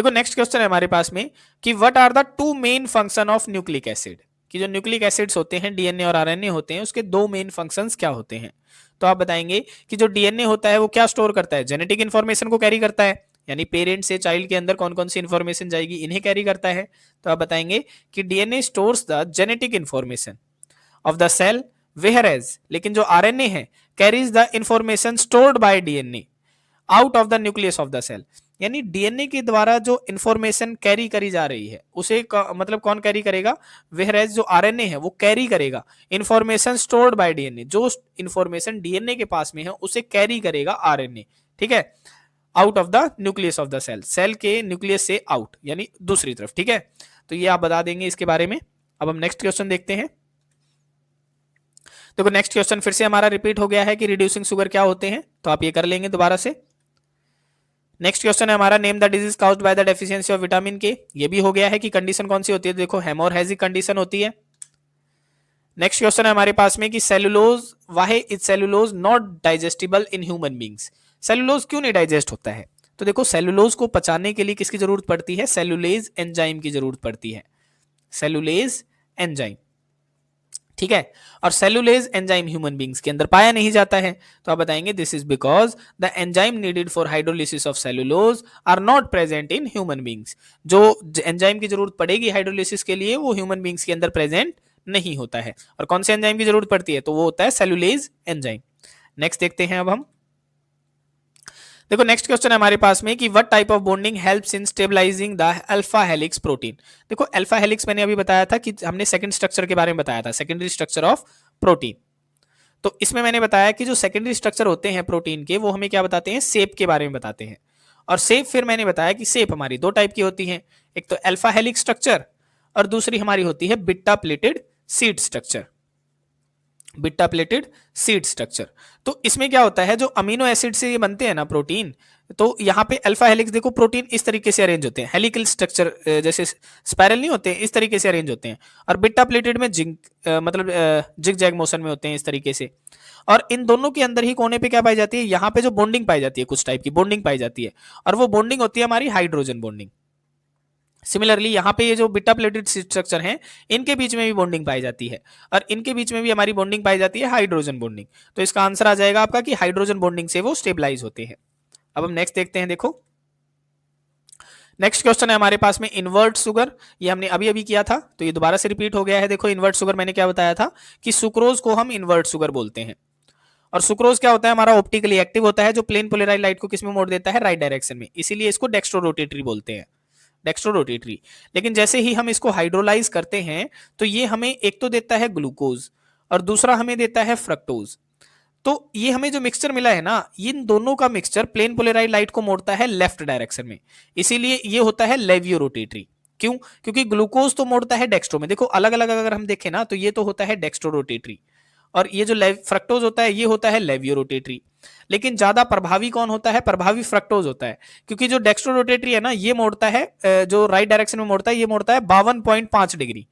नेक्स्ट क्वेश्चन है हमारे पास में कि what are the 2 main function of nucleic acid, कि जो न्यूक्लिक एसिड्स होते हैं डीएनए और आरएनए होते हैं उसके 2 मेन फंक्शंस क्या होते हैं। तो आप बताएंगे कि जो डीएनए होता है वो क्या स्टोर करता है, जेनेटिक इन्फॉर्मेशन को कैरी करता है, यानी पेरेंट से चाइल्ड के अंदर कौन कौन सी इन्फॉर्मेशन जाएगी इन्हें कैरी करता है। तो आप बताएंगे कि DNA stores the genetic information of the cell, whereas लेकिन जो आरएनए है carries the information stored by DNA out of the nucleus of the cell, यानी डीएनए के द्वारा जो इंफॉर्मेशन कैरी करी जा रही है उसे मतलब कौन कैरी करेगा, वेयरएज जो आरएनए है वो कैरी करेगा इंफॉर्मेशन स्टोर्ड बाय डीएनए, जो इंफॉर्मेशन डीएनए के पास में है उसे कैरी करेगा आरएनए। ठीक है, out of the nucleus of the cell, cell के न्यूक्लियस से आउट यानी दूसरी तरफ, ठीक है। तो ये आप बता देंगे इसके बारे में। अब हम नेक्स्ट क्वेश्चन देखते हैं। देखो नेक्स्ट क्वेश्चन फिर से हमारा रिपीट हो गया है कि रिड्यूसिंग शुगर क्या होते हैं, तो आप ये कर लेंगे दोबारा से। नेक्स्ट क्वेश्चन है हमारा, name the disease caused by the deficiency of vitamin के। ये भी हो गया है कि कंडीशन कौन सी होती है, देखो हेमोरेजिक कंडीशन होती है। नेक्स्ट क्वेश्चन है हमारे पास में कि cellulose, why is cellulose not digestible in human beings. Cellulose क्यों नहीं डाइजेस्ट होता है, तो देखो सेलुलोज को पचाने के लिए किसकी जरूरत पड़ती है, सेलुलेज एंजाइम की जरूरत पड़ती है, सेलुलेज एंजाइम, ठीक है। और सेलुलेज एंजाइम ह्यूमन बींग्स के अंदर पाया नहीं जाता है, तो आप बताएंगे this is because the enzyme needed for hydrolysis of cellulose are not present in human beings. जो एंजाइम की जरूरत पड़ेगी हाइड्रोलिसिस के लिए वो ह्यूमन बींग्स के अंदर प्रेजेंट नहीं होता है। और कौन से एंजाइम की जरूरत पड़ती है, तो वो होता है सेलुलेज एंजाइम। नेक्स्ट देखते हैं अब हम। देखो नेक्स्ट क्वेश्चन है हमारे पास में कि what type of bonding helps in stabilising the alpha helix protein. देखो अल्फा हेलिक्स मैंने अभी बताया था कि हमने सेकंड स्ट्रक्चर के बारे में बताया था, सेकेंडरी स्ट्रक्चर ऑफ प्रोटीन। तो इसमें मैंने बताया कि जो सेकेंडरी स्ट्रक्चर होते हैं प्रोटीन के, वो हमें क्या बताते हैं, शेप के बारे में बताते हैं। और शेप फिर मैंने बताया कि शेप हमारी दो टाइप की होती है, एक तो अल्फा हेलिक्स स्ट्रक्चर और दूसरी हमारी होती है beta pleated sheet structure, beta pleated sheet structure. तो इसमें क्या होता है, जो अमीनो एसिड से ये बनते हैं ना प्रोटीन, तो यहाँ पे अल्फा हेलिक्स देखो प्रोटीन इस तरीके से अरेंज होते हैं, हेलिकल स्ट्रक्चर जैसे स्पाइरल नहीं होते हैं, इस तरीके से अरेंज होते हैं। और बिट्टा प्लेटेड में मतलब जिग जैग मोशन में होते हैं इस तरीके से। और इन दोनों के अंदर ही कोने पे क्या पाई जाती है, यहाँ पे जो बॉन्डिंग पाई जाती है, कुछ टाइप की बॉन्डिंग पाई जाती है, और वो बॉन्डिंग होती है हमारी हाइड्रोजन बॉन्डिंग। सिमिलरली यहाँ पे ये जो बिट्टा प्लेटेड स्ट्रक्चर हैं, इनके बीच में भी बॉन्डिंग पाई जाती है, और इनके बीच में भी हमारी बॉन्डिंग पाई जाती है हाइड्रोजन बॉन्डिंग। तो इसका आंसर आ जाएगा आपका कि हाइड्रोजन बॉन्डिंग से वो स्टेबलाइज होते हैं। अब हम नेक्स्ट देखते हैं। देखो नेक्स्ट क्वेश्चन है हमारे पास में इन्वर्ट शुगर, ये हमने अभी अभी किया था, तो ये दोबारा से रिपीट हो गया है। देखो इन्वर्ट शुगर मैंने क्या बताया था कि सुक्रोज को हम इन्वर्ट शुगर बोलते हैं। और सुक्रोज क्या होता है, हमारा ऑप्टिकली एक्टिव होता है, जो प्लेन पोलराइज्ड लाइट को किस में मोड़ देता है, राइट डायरेक्शन में, इसीलिए इसको डेक्स्ट्रोरोटेटरी बोलते हैं, डेक्स्ट्रोरोटेटरी। लेकिन जैसे ही हम इसको हाइड्रोलाइज करते हैं तो ये हमें एक तो देता है ग्लूकोज और दूसरा हमें देता है फ्रक्टोज। तो ये हमें जो मिक्सचर मिला है ना, इन दोनों का मिक्सचर प्लेन पोलराइज्ड लाइट को मोड़ता है लेफ्ट डायरेक्शन में, इसीलिए ये होता है लेवियो रोटेटरी। क्यों, क्योंकि ग्लूकोज तो मोड़ता है डेक्स्ट्रो में, देखो अलग अलग अगर हम देखें ना, तो ये तो होता है डेक्स्ट्रो रोटेटरी, और ये जो फ्रक्टोज होता है ये होता है लेवियो रोटेटरी। लेकिन ज्यादा प्रभावी कौन होता है, प्रभावी फ्रक्टोज होता है, क्योंकि जो डेक्स्ट्रो रोटेटरी है ना, ये मोड़ता है जो राइट डायरेक्शन में मोड़ता है, ये मोड़ता है 52.5 डिग्री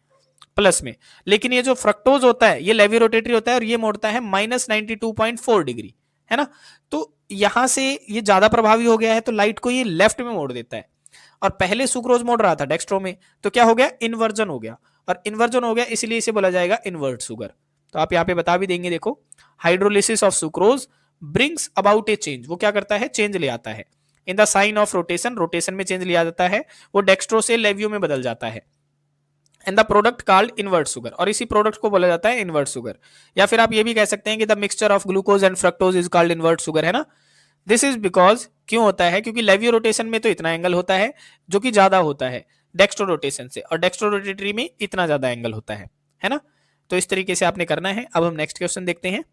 प्लस में। लेकिन ये जो फ्रक्टोज होता है ये लेवी रोटेटरी होता है और ये मोड़ता है -92.4 डिग्री, है ना। तो यहां से ये ज्यादा प्रभावी हो गया है, तो लाइट को ये लेफ्ट में मोड़ देता है। और पहले सुक्रोज मोड़ रहा था डेक्स्ट्रो में, तो क्या हो गया, इन्वर्जन हो गया, और इन्वर्जन हो गया इसलिए इसे बोला जाएगा इन्वर्ट शुगर। तो आप यहाँ पे बता भी देंगे, देखो hydrolysis of sucrose brings about a change, वो क्या करता है, चेंज ले आता है in the sign of rotation, rotation में चेंज लिया जाता है, वो डेक्स्ट्रो से लेवियो में बदल जाता है, and the product called invert sugar, और इसी प्रोडक्ट को बोला जाता है इन्वर्ट शुगर। या फिर आप ये भी कह सकते हैं कि the mixture of glucose and fructose is called invert sugar, है ना। दिस इज बिकॉज, क्यों होता है, क्योंकि लेवियो रोटेशन में तो इतना एंगल होता है जो कि ज्यादा होता है डेक्स्ट्रो रोटेशन से, और डेक्स्ट्रो रोटेटरी में इतना ज्यादा एंगल होता है ना। तो इस तरीके से आपने करना है। अब हम नेक्स्ट क्वेश्चन देखते हैं।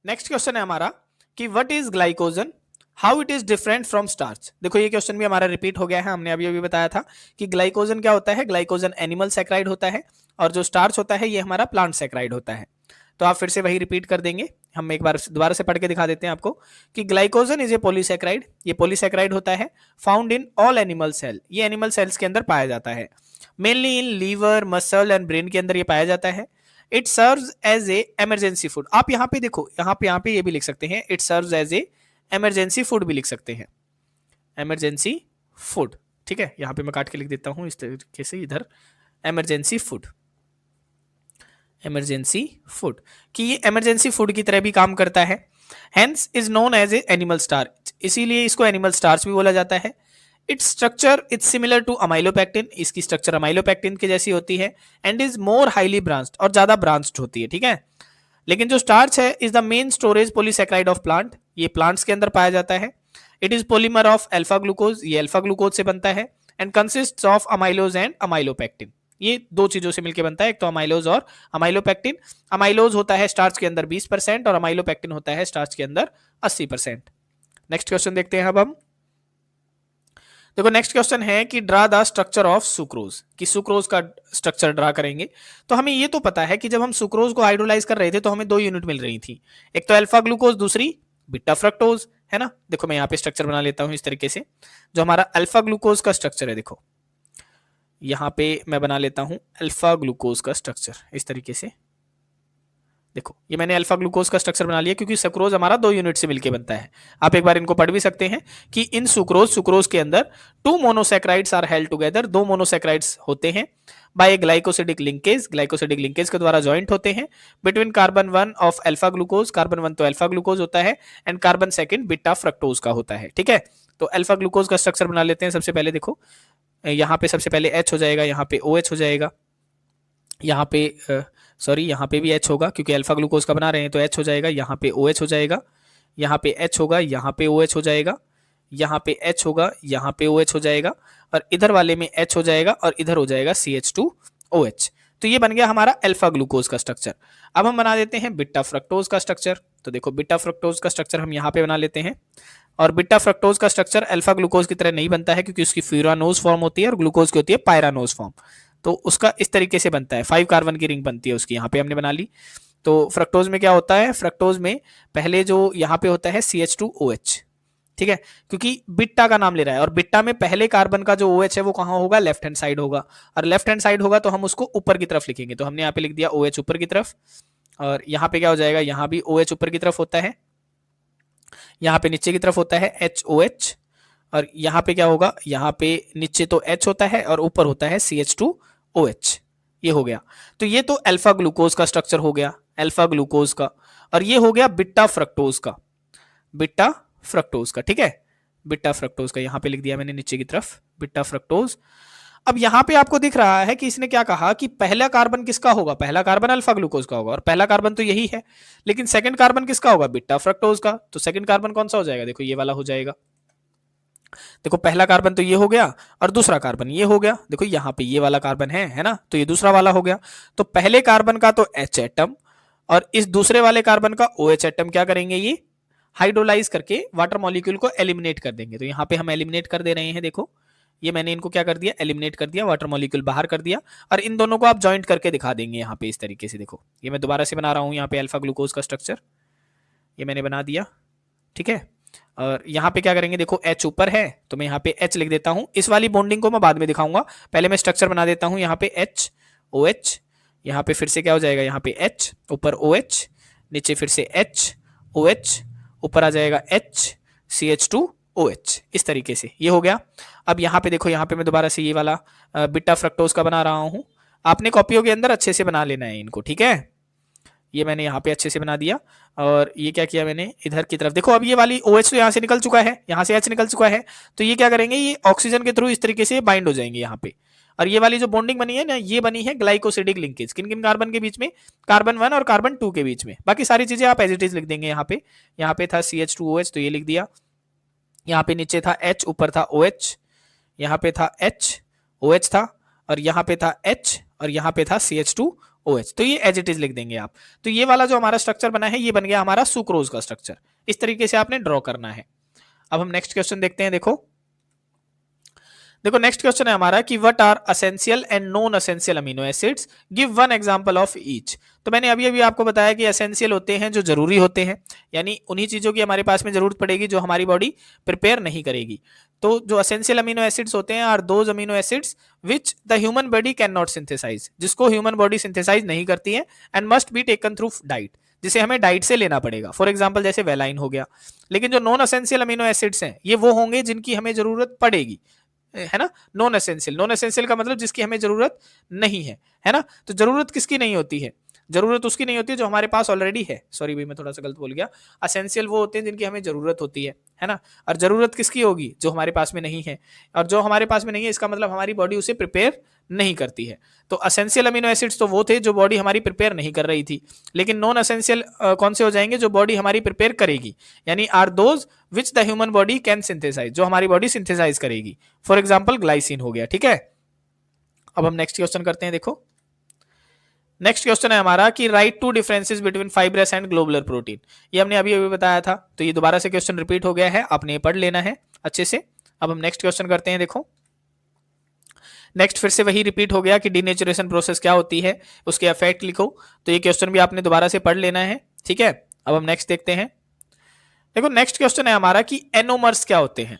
नेक्स्ट क्वेश्चन है हमारा कि what is glycogen, how it is different from starch. देखो ये क्वेश्चन भी हमारा रिपीट हो गया है, हमने अभी अभी बताया था कि ग्लाइकोजन क्या होता है, ग्लाइकोजन एनिमल सैकराइड होता है, और जो स्टार्च होता है ये हमारा प्लांट सैकराइड होता है। तो आप फिर से वही रिपीट कर देंगे, हम एक बार दोबारा से पढ़ के दिखा देते हैं आपको कि ग्लाइकोजन इज ए पॉलीसैकराइड, ये पॉलीसैकराइड होता है, found in all animal cell, ये एनिमल सेल्स के अंदर पाया जाता है, mainly in liver, muscle and brain के अंदर ये पाया जाता है। It serves as a emergency food, आप यहाँ पे देखो, यहाँ पे ये भी लिख सकते हैं, it serves as a emergency food भी लिख सकते हैं, इमरजेंसी फूड, ठीक है। यहाँ पे मैं काट के लिख देता हूँ इस तरीके से, इधर इमरजेंसी फूड, इमरजेंसी फूड, कि ये इमरजेंसी फूड की तरह भी काम करता है। Hence is known as a animal starch, इसीलिए इसको एनिमल स्टार्च भी बोला जाता है। Its structure is similar to amylopectin, इसकी स्ट्रक्चर अमाइलोपेक्टिन की जैसी होती है, and is more highly branched, और ज्यादा ब्रांच्ड होती है, ठीक है। लेकिन जो स्टार्च है is the main storage polysaccharide of plant, ये प्लांट्स के अंदर पाया जाता है। It is polymer of alpha glucose, ये अल्फा ग्लूकोज से बनता है, and consists of amylose and amylopectin, ये दो चीजों से मिलकर बनता है, एक तो अमाइलोज और अमाइलोपेक्टिन। अमाइलोज होता है स्टार्च के अंदर 20% और अमाइलोपेक्टिन होता है स्टार्च के अंदर 80%। नेक्स्ट क्वेश्चन देखते हैं अब हम। देखो नेक्स्ट क्वेश्चन है कि draw the structure of sucrose, कि सुक्रोज का स्ट्रक्चर ड्रा करेंगे। तो हमें ये तो पता है कि जब हम सुक्रोज को हाइड्रोलाइज कर रहे थे तो हमें 2 यूनिट मिल रही थी, एक तो अल्फा ग्लूकोज, दूसरी बीटा फ्रक्टोज, है ना। देखो मैं यहाँ पे स्ट्रक्चर बना लेता हूँ इस तरीके से। जो हमारा अल्फा ग्लूकोज का स्ट्रक्चर है, देखो यहाँ पे मैं बना लेता हूँ अल्फा ग्लूकोज का स्ट्रक्चर इस तरीके से। देखो ये मैंने अल्फा ग्लूकोज का स्ट्रक्चर बना लिया क्योंकि सुक्रोज हमारा 2 यूनिट से मिलकर बनता है। आप एक बार इनको पढ़ भी सकते हैं कि इन सुक्रोज के अंदर 2 monosaccharides are held together, 2 monosaccharides होते हैं by a glycosidic linkage, glycosidic linkage के द्वारा जॉइंट होते हैं between carbon 1 of alpha glucose, carbon 1 तो अल्फा ग्लूकोज होता है एंड कार्बन 2 बीटा फ्रक्टोज का होता है, ठीक है। तो अल्फा ग्लूकोज का स्ट्रक्चर बना लेते हैं। सबसे पहले देखो यहाँ पे सबसे पहले H हो जाएगा, यहाँ पे OH हो जाएगा, यहाँ पे सॉरी यहाँ पे भी H होगा क्योंकि अल्फा ग्लूकोज का बना रहे हैं तो H हो जाएगा, यहाँ पे OH हो जाएगा, यहाँ पे H होगा, यहाँ पे OH हो जाएगा, यहाँ पे H होगा, यहाँ पे OH हो जाएगा और इधर वाले में H हो जाएगा और इधर हो जाएगा CH2OH। तो ये बन गया हमारा अल्फा ग्लूकोज का स्ट्रक्चर। अब हम बना देते हैं बीटा फ्रक्टोज का स्ट्रक्चर। तो देखो बीटा फ्रक्टोज का स्ट्रक्चर हम यहाँ पे बना लेते हैं और बीटा फ्रक्टोज का स्ट्रक्चर अल्फा ग्लूकोज की तरह नहीं बनता है क्योंकि उसकी फ्यूरानोज फॉर्म होती है और ग्लूकोज की होती है पायरानोज फॉर्म। तो उसका इस तरीके से बनता है, 5 कार्बन की रिंग बनती है उसकी, यहाँ पे हमने बना ली। तो फ्रक्टोज में क्या होता है, फ्रक्टोज में पहले जो यहाँ पे होता है CH2OH, ठीक है, क्योंकि बिट्टा का नाम ले रहा है और बिट्टा में पहले कार्बन का जो OH है वो कहाँ होगा, लेफ्ट हैंड साइड होगा और लेफ्ट हैंड साइड होगा तो हम उसको ऊपर की तरफ लिखेंगे। तो हमने यहाँ पे लिख दिया OH ऊपर की तरफ और यहाँ पे क्या हो जाएगा, यहाँ भी OH ऊपर की तरफ होता है, यहाँ पे नीचे की तरफ होता है HOH और यहाँ पे क्या होगा, यहाँ पे नीचे तो H होता है और ऊपर होता है CH2OH। ये हो गया। तो ये तो अल्फा ग्लूकोज का स्ट्रक्चर हो गया, अल्फा ग्लूकोज का। और ये हो गया बीटा फ्रक्टोज का, बीटा फ्रक्टोज का, ठीक है, बीटा फ्रक्टोज का यहाँ पे लिख दिया मैंने नीचे की तरफ बीटा फ्रक्टोज। अब यहाँ पे आपको दिख रहा है कि इसने क्या कहा कि पहला कार्बन किसका होगा, पहला कार्बन अल्फा ग्लूकोज का होगा और पहला कार्बन तो यही है, लेकिन सेकंड कार्बन किसका होगा, बीटा फ्रक्टोज का। तो सेकंड कार्बन कौन सा हो जाएगा, देखो ये वाला हो जाएगा। देखो पहला कार्बन तो ये हो गया और दूसरा कार्बन ये हो गया, देखो यहाँ पे ये वाला कार्बन है ना, तो ये दूसरा वाला हो गया। तो पहले कार्बन का तो H एटम और इस दूसरे वाले कार्बन का OH एटम क्या करेंगे, ये हाइड्रोलाइज करके वाटर मॉलिक्यूल को एलिमिनेट कर देंगे। तो यहाँ पे हम एलिमिनेट कर दे रहे हैं, देखो ये मैंने इनको क्या कर दिया, एलिमिनेट कर दिया, वाटर मॉलिक्यूल बाहर कर दिया और इन दोनों को आप ज्वाइंट करके दिखा देंगे यहाँ पे इस तरीके से। देखो ये मैं दोबारा से बना रहा हूँ यहाँ पे अल्फा ग्लूकोज का स्ट्रक्चर, ये मैंने बना दिया, ठीक है। और यहाँ पे क्या करेंगे, देखो H ऊपर है तो मैं यहाँ पे H लिख देता हूँ। इस वाली बॉन्डिंग को मैं बाद में दिखाऊंगा, पहले मैं स्ट्रक्चर बना देता हूँ। यहाँ पे HOH, यहाँ पे फिर से क्या हो जाएगा, यहाँ पे H ऊपर OH, नीचे फिर से HOH, ऊपर आ जाएगा H CH2OH, इस तरीके से ये हो गया। अब यहाँ पे देखो, यहाँ पे मैं दोबारा से ये वाला बीटा फ्रक्टोज का बना रहा हूँ। आपने कॉपियों के अंदर अच्छे से बना लेना है इनको, ठीक है। ये मैंने यहाँ पे अच्छे से बना दिया और ये क्या किया मैंने, इधर की तरफ देखो अब ये वाली OH तो यहाँ से निकल चुका है, यहाँ से H निकल चुका है, तो ये क्या करेंगे, ये ऑक्सीजन के थ्रू इस तरीके से बाइंड हो जाएंगे यहाँ पे। और ये वाली जो बॉन्डिंग बनी है ना, ये बनी है ग्लाइकोसिडिक लिंकेज, किन किन कार्बन के बीच में, कार्बन 1 और कार्बन 2 के बीच में। बाकी सारी चीजें आप एज इट इज लिख देंगे। यहाँ पे था CH2OH तो ये लिख दिया, यहाँ पे नीचे था H, ऊपर था OH, यहाँ पे था H, OH था और यहाँ पे था H और यहाँ पे था CH2OH, तो ये एज इट इज लिख देंगे आप। तो ये वाला जो हमारा स्ट्रक्चर बना है ये बन गया हमारा सुक्रोज का स्ट्रक्चर। इस तरीके से आपने ड्रॉ करना है। अब हम नेक्स्ट क्वेश्चन देखते हैं। देखो नेक्स्ट क्वेश्चन है हमारा कि what are essential and non essential amino acids, give one example of each. तो मैंने अभी आपको बताया कि एसेंशियल होते हैं जो जरूरी होते हैं, यानी उन्हीं चीजों की हमारे पास में जरूरत पड़ेगी जो हमारी बॉडी प्रिपेयर नहीं करेगी। तो जो एसेंशियल अमीनो एसिड्स होते हैं are those amino acids which the human body can not synthesise, जिसको ह्यूमन बॉडी सिंथेसाइज नहीं करती है, and must be taken through diet, जिसे हमें डाइट से लेना पड़ेगा। फॉर एग्जाम्पल जैसे वेलाइन हो गया। लेकिन जो नॉन एसेंशियल अमीनो एसिड्स हैं ये वो होंगे जिनकी हमें जरूरत पड़ेगी, है ना। नॉन एसेंशियल का मतलब जिसकी हमें जरूरत नहीं है ना। तो जरूरत किसकी नहीं होती है, जरूरत उसकी नहीं होती है जो हमारे पास ऑलरेडी है। सॉरी भाई मैं थोड़ा सा गलत बोल गया। एसेंशियल वो होते हैं जिनकी हमें जरूरत होती है ना। और जरूरत किसकी होगी, जो हमारे पास में नहीं है। और जो हमारे पास में नहीं है इसका मतलब हमारी बॉडी उसे प्रिपेयर नहीं करती है। तो एसेंशियल अमीनो एसिड्स तो वो थे जो बॉडी हमारी प्रिपेयर नहीं कर रही थी। लेकिन नॉन एसेंशियल कौन से हो जाएंगे, जो बॉडी हमारी प्रिपेयर करेगी, यानी are those which the human body can synthesise, जो हमारी बॉडी सिंथेसाइज करेगी। फॉर एग्जाम्पल ग्लाइसिन हो गया, ठीक है। अब हम नेक्स्ट क्वेश्चन करते हैं। देखो नेक्स्ट क्वेश्चन है हमारा कि write two differences between fibrous and globular protein. ये हमने अभी बताया था, तो ये दोबारा से क्वेश्चन रिपीट हो गया है, आपने ये पढ़ लेना है अच्छे से। अब हम नेक्स्ट क्वेश्चन करते हैं। देखो नेक्स्ट फिर से वही रिपीट हो गया कि डीनेचुरेशन प्रोसेस क्या होती है, उसके इफेक्ट लिखो। तो ये क्वेश्चन भी आपने दोबारा से पढ़ लेना है, ठीक है। अब हम नेक्स्ट देखते हैं। देखो नेक्स्ट क्वेश्चन है हमारा कि एनोमर्स क्या होते हैं।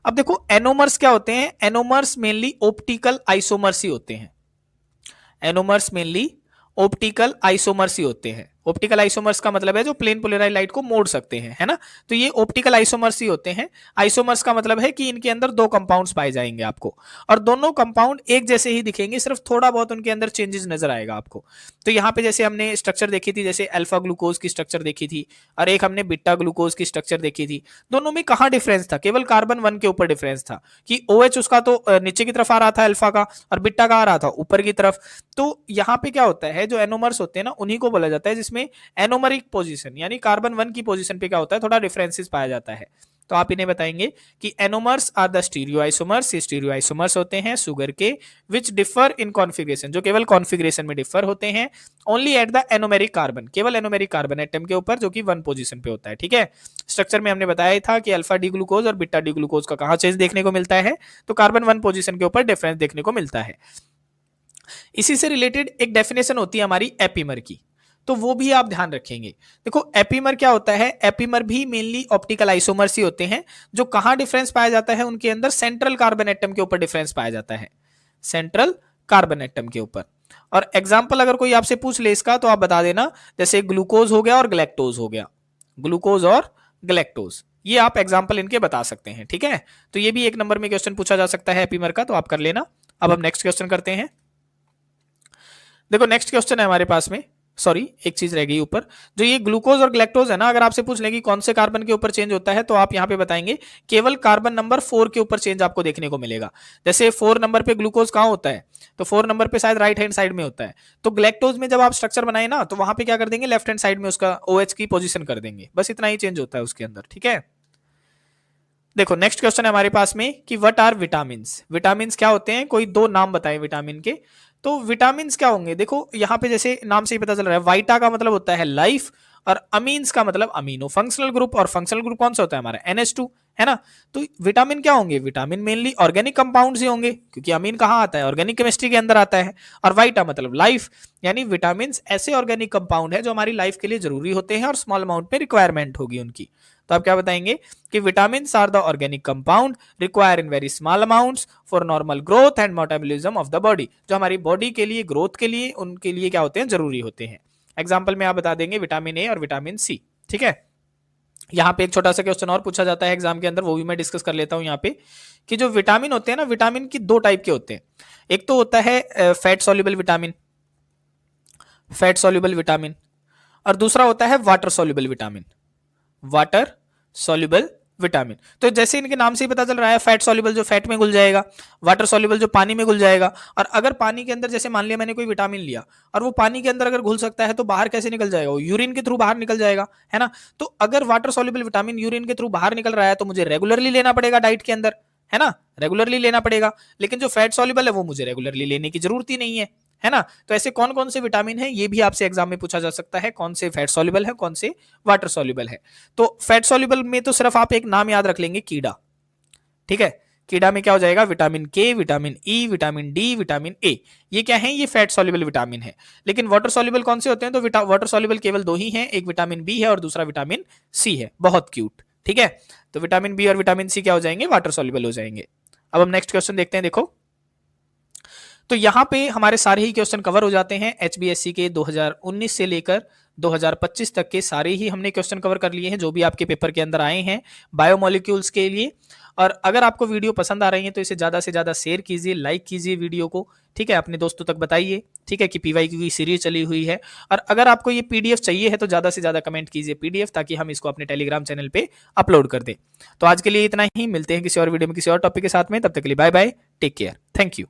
अब देखो एनोमर्स क्या होते हैं, एनोमर्स मेनली ऑप्टिकल आइसोमर्स ही होते हैं। एनोमर्स मेनली ऑप्टिकल आइसोमर्स ही होते हैं। ऑप्टिकल आइसोमर्स का मतलब है जो प्लेन पोलराइज लाइट को मोड़ सकते हैं, है ना। तो ये ऑप्टिकल आइसोमर्स ही होते हैं। आइसोमर्स का मतलब है कि इनके अंदर दो कंपाउंड्स पाए जाएंगे आपको, और दोनों कंपाउंड एक जैसे ही दिखेंगे, सिर्फ थोड़ा बहुत उनके अंदर चेंजेस नजर आएगा आपको। तो यहाँ पे जैसे हमने स्ट्रक्चर देखी थी, जैसे अल्फा ग्लूकोज की स्ट्रक्चर देखी थी और एक हमने बीटा ग्लूकोज की स्ट्रक्चर देखी थी। दोनों में कहाँ डिफरेंस था, केवल कार्बन 1 के ऊपर डिफरेंस था कि OH उसका तो नीचे की तरफ आ रहा था अल्फा का, और बीटा का आ रहा था ऊपर की तरफ। तो यहाँ पे क्या होता है, जो एनोमर्स होते हैं ना, उन्हीं को बोला जाता है जिसमें एनोमरिक पोजीशन यानी कार्बन 1 की पोजीशन पे क्या होता है, थोड़ा डिफरेंसेस पाया जाता है। तो आप इन्हें बताएंगे कि एनोमर्स आर द स्टीरियोआइसोमर्स, ये स्टीरियोआइसोमर्स होते हैं शुगर के, विच डिफर इन कॉन्फ़िगरेशन, जो केवल कॉन्फ़िगरेशन में डिफर होते हैं, only at the anomeric carbon, केवल एनोमेरिक कार्बन एटम के ऊपर, जो कि 1 पोजीशन पे होता है, ठीक है। स्ट्रक्चर में हमने बताया था कि अल्फा डी ग्लूकोज और बीटा डी ग्लूकोज का कहाँ चेंज देखने को मिलता है, तो कार्बन 1 पोजीशन के ऊपर डिफरेंस देखने को मिलता है। इसी से रिलेटेड एक डेफिनेशन होती है हमारी एपीमर की, तो वो भी आप ध्यान रखेंगे। देखो एपीमर क्या होता है, एपीमर भी मेनली ऑप्टिकल आइसोमर्स ही होते हैं। जो कहां डिफरेंस पाया जाता है, उनके अंदर सेंट्रल कार्बन एटम के ऊपर डिफरेंस पाया जाता है, सेंट्रल कार्बन एटम के ऊपर। और एग्जाम्पल अगर कोई आपसे पूछ ले इसका, तो आप बता देना, जैसे ग्लूकोज हो गया और ग्लैक्टोज हो गया, ग्लूकोज और ग्लैक्टोज, ये आप एग्जाम्पल इनके बता सकते हैं, ठीक है। तो ये भी एक नंबर में क्वेश्चन पूछा जा सकता है एपीमर का, तो आप कर लेना। अब हम नेक्स्ट क्वेश्चन करते हैं। देखो नेक्स्ट क्वेश्चन है हमारे पास में, सॉरी एक चीज रह गई ऊपर, जो ये ग्लूकोज और ग्लैक्टोज है ना, अगर आपसे पूछ लेंगे कौन से कार्बन के ऊपर चेंज होता है, तो आप यहाँ पे बताएंगे केवल कार्बन नंबर 4 के ऊपर चेंज आपको देखने को मिलेगा। जैसे 4 नंबर पे ग्लूकोज कहाँ होता है, तो 4 नंबर पे शायद राइट हैंड साइड में होता है। तो ग्लैक्टोज में जब आप स्ट्रक्चर बनाए ना, तो वहां पे क्या कर देंगे, लेफ्ट हैंड साइड में उसका OH की पोजिशन कर देंगे, बस इतना ही चेंज होता है उसके अंदर, ठीक है। देखो नेक्स्ट क्वेश्चन है हमारे पास में कि व्हाट आर विटामिन, विटामिन क्या होते हैं, कोई दो नाम बताएं विटामिन के। तो विटामिन क्या होंगे, देखो यहाँ पे जैसे नाम से ही पता चल रहा है, वाइटा का मतलब होता है लाइफ, और अमीन्स का मतलब अमीनो, फंक्शनल ग्रुप, और फंक्शनल ग्रुप कौन सा होता है हमारा NH2, है ना। तो विटामिन क्या होंगे, विटामिन मेनली ऑर्गेनिक कंपाउंड्स ही होंगे, क्योंकि अमीन कहाँ आता है, ऑर्गेनिक केमिस्ट्री के अंदर आता है। और वाइटा मतलब लाइफ, यानी विटामिन ऐसे ऑर्गेनिक कंपाउंड है जो हमारी लाइफ के लिए जरूरी होते हैं और स्मॉल अमाउंट में रिक्वायरमेंट होगी उनकी। तो आप क्या बताएंगे कि vitamin are the organic compound require in very small amounts for normal growth and metabolism of the body, जो हमारी बॉडी के लिए ग्रोथ के लिए उनके लिए क्या होते हैं, जरूरी होते हैं। एग्जाम्पल में आप बता देंगे विटामिन A और विटामिन C, ठीक है। यहाँ पे एक छोटा सा क्वेश्चन और पूछा जाता है एग्जाम के अंदर, वो भी मैं डिस्कस कर लेता हूँ यहाँ पे, कि जो विटामिन होते हैं ना, विटामिन की दो टाइप के होते हैं। एक तो होता है fat soluble vitamin, fat soluble vitamin, और दूसरा होता है water soluble vitamin, water soluble vitamin. तो जैसे इनके नाम से ही पता चल रहा है, फैट सॉल्युबल जो फैट में घुल जाएगा, वाटर सॉल्युबल जो पानी में घुल जाएगा। और अगर पानी के अंदर, जैसे मान लिया मैंने कोई विटामिन लिया और वो पानी के अंदर अगर घुल सकता है, तो बाहर कैसे निकल जाएगा, वो यूरिन के थ्रू बाहर निकल जाएगा, है ना। तो अगर वाटर सॉल्युबल विटामिन यूरिन के थ्रू बाहर निकल रहा है, तो मुझे रेगुलरली लेना पड़ेगा डाइट के अंदर, है ना, रेगुलरली लेना पड़ेगा। लेकिन जो फैट सॉल्युबल है वो मुझे रेगुलरली लेने की जरूरत ही नहीं है ना। तो ऐसे कौन कौन से विटामिन है, ये भी आपसे एग्जाम में पूछा जा सकता है, कौन से फैट सॉल्युबल है, कौन से वाटर सॉल्युबल है। तो फैट सॉल्युबल में तो सिर्फ आप एक नाम याद रख लेंगे, कीड़ा, ठीक है। कीड़ा में क्या हो जाएगा, vitamin K, vitamin E, vitamin D, vitamin A, ये क्या है, ये फैट सॉल्युबल विटामिन है। लेकिन वाटर सॉल्युबल कौन से होते हैं, तो वाटर सॉल्युबल केवल दो ही हैं, एक विटामिन B है और दूसरा विटामिन C है, बहुत क्यूट, ठीक है। तो विटामिन B और विटामिन C क्या हो जाएंगे, वाटर सॉल्युबल हो जाएंगे। अब हम नेक्स्ट क्वेश्चन देखते हैं। देखो तो यहाँ पे हमारे सारे ही क्वेश्चन कवर हो जाते हैं HBSC के 2019 से लेकर 2025 तक के सारे ही हमने क्वेश्चन कवर कर लिए हैं, जो भी आपके पेपर के अंदर आए हैं बायोमोलिक्यूल्स के लिए। और अगर आपको वीडियो पसंद आ रही है, तो इसे ज़्यादा से ज़्यादा शेयर कीजिए, लाइक कीजिए वीडियो को, ठीक है, अपने दोस्तों तक बताइए, ठीक है, कि PYQ की सीरीज चली हुई है। और अगर आपको ये PDF चाहिए है, तो ज़्यादा से ज़्यादा कमेंट कीजिए PDF, ताकि हम इसको अपने टेलीग्राम चैनल पे अपलोड कर दें। तो आज के लिए इतना ही, मिलते हैं किसी और वीडियो में किसी और टॉपिक के साथ में, तब तक के लिए bye bye, take care, thank you.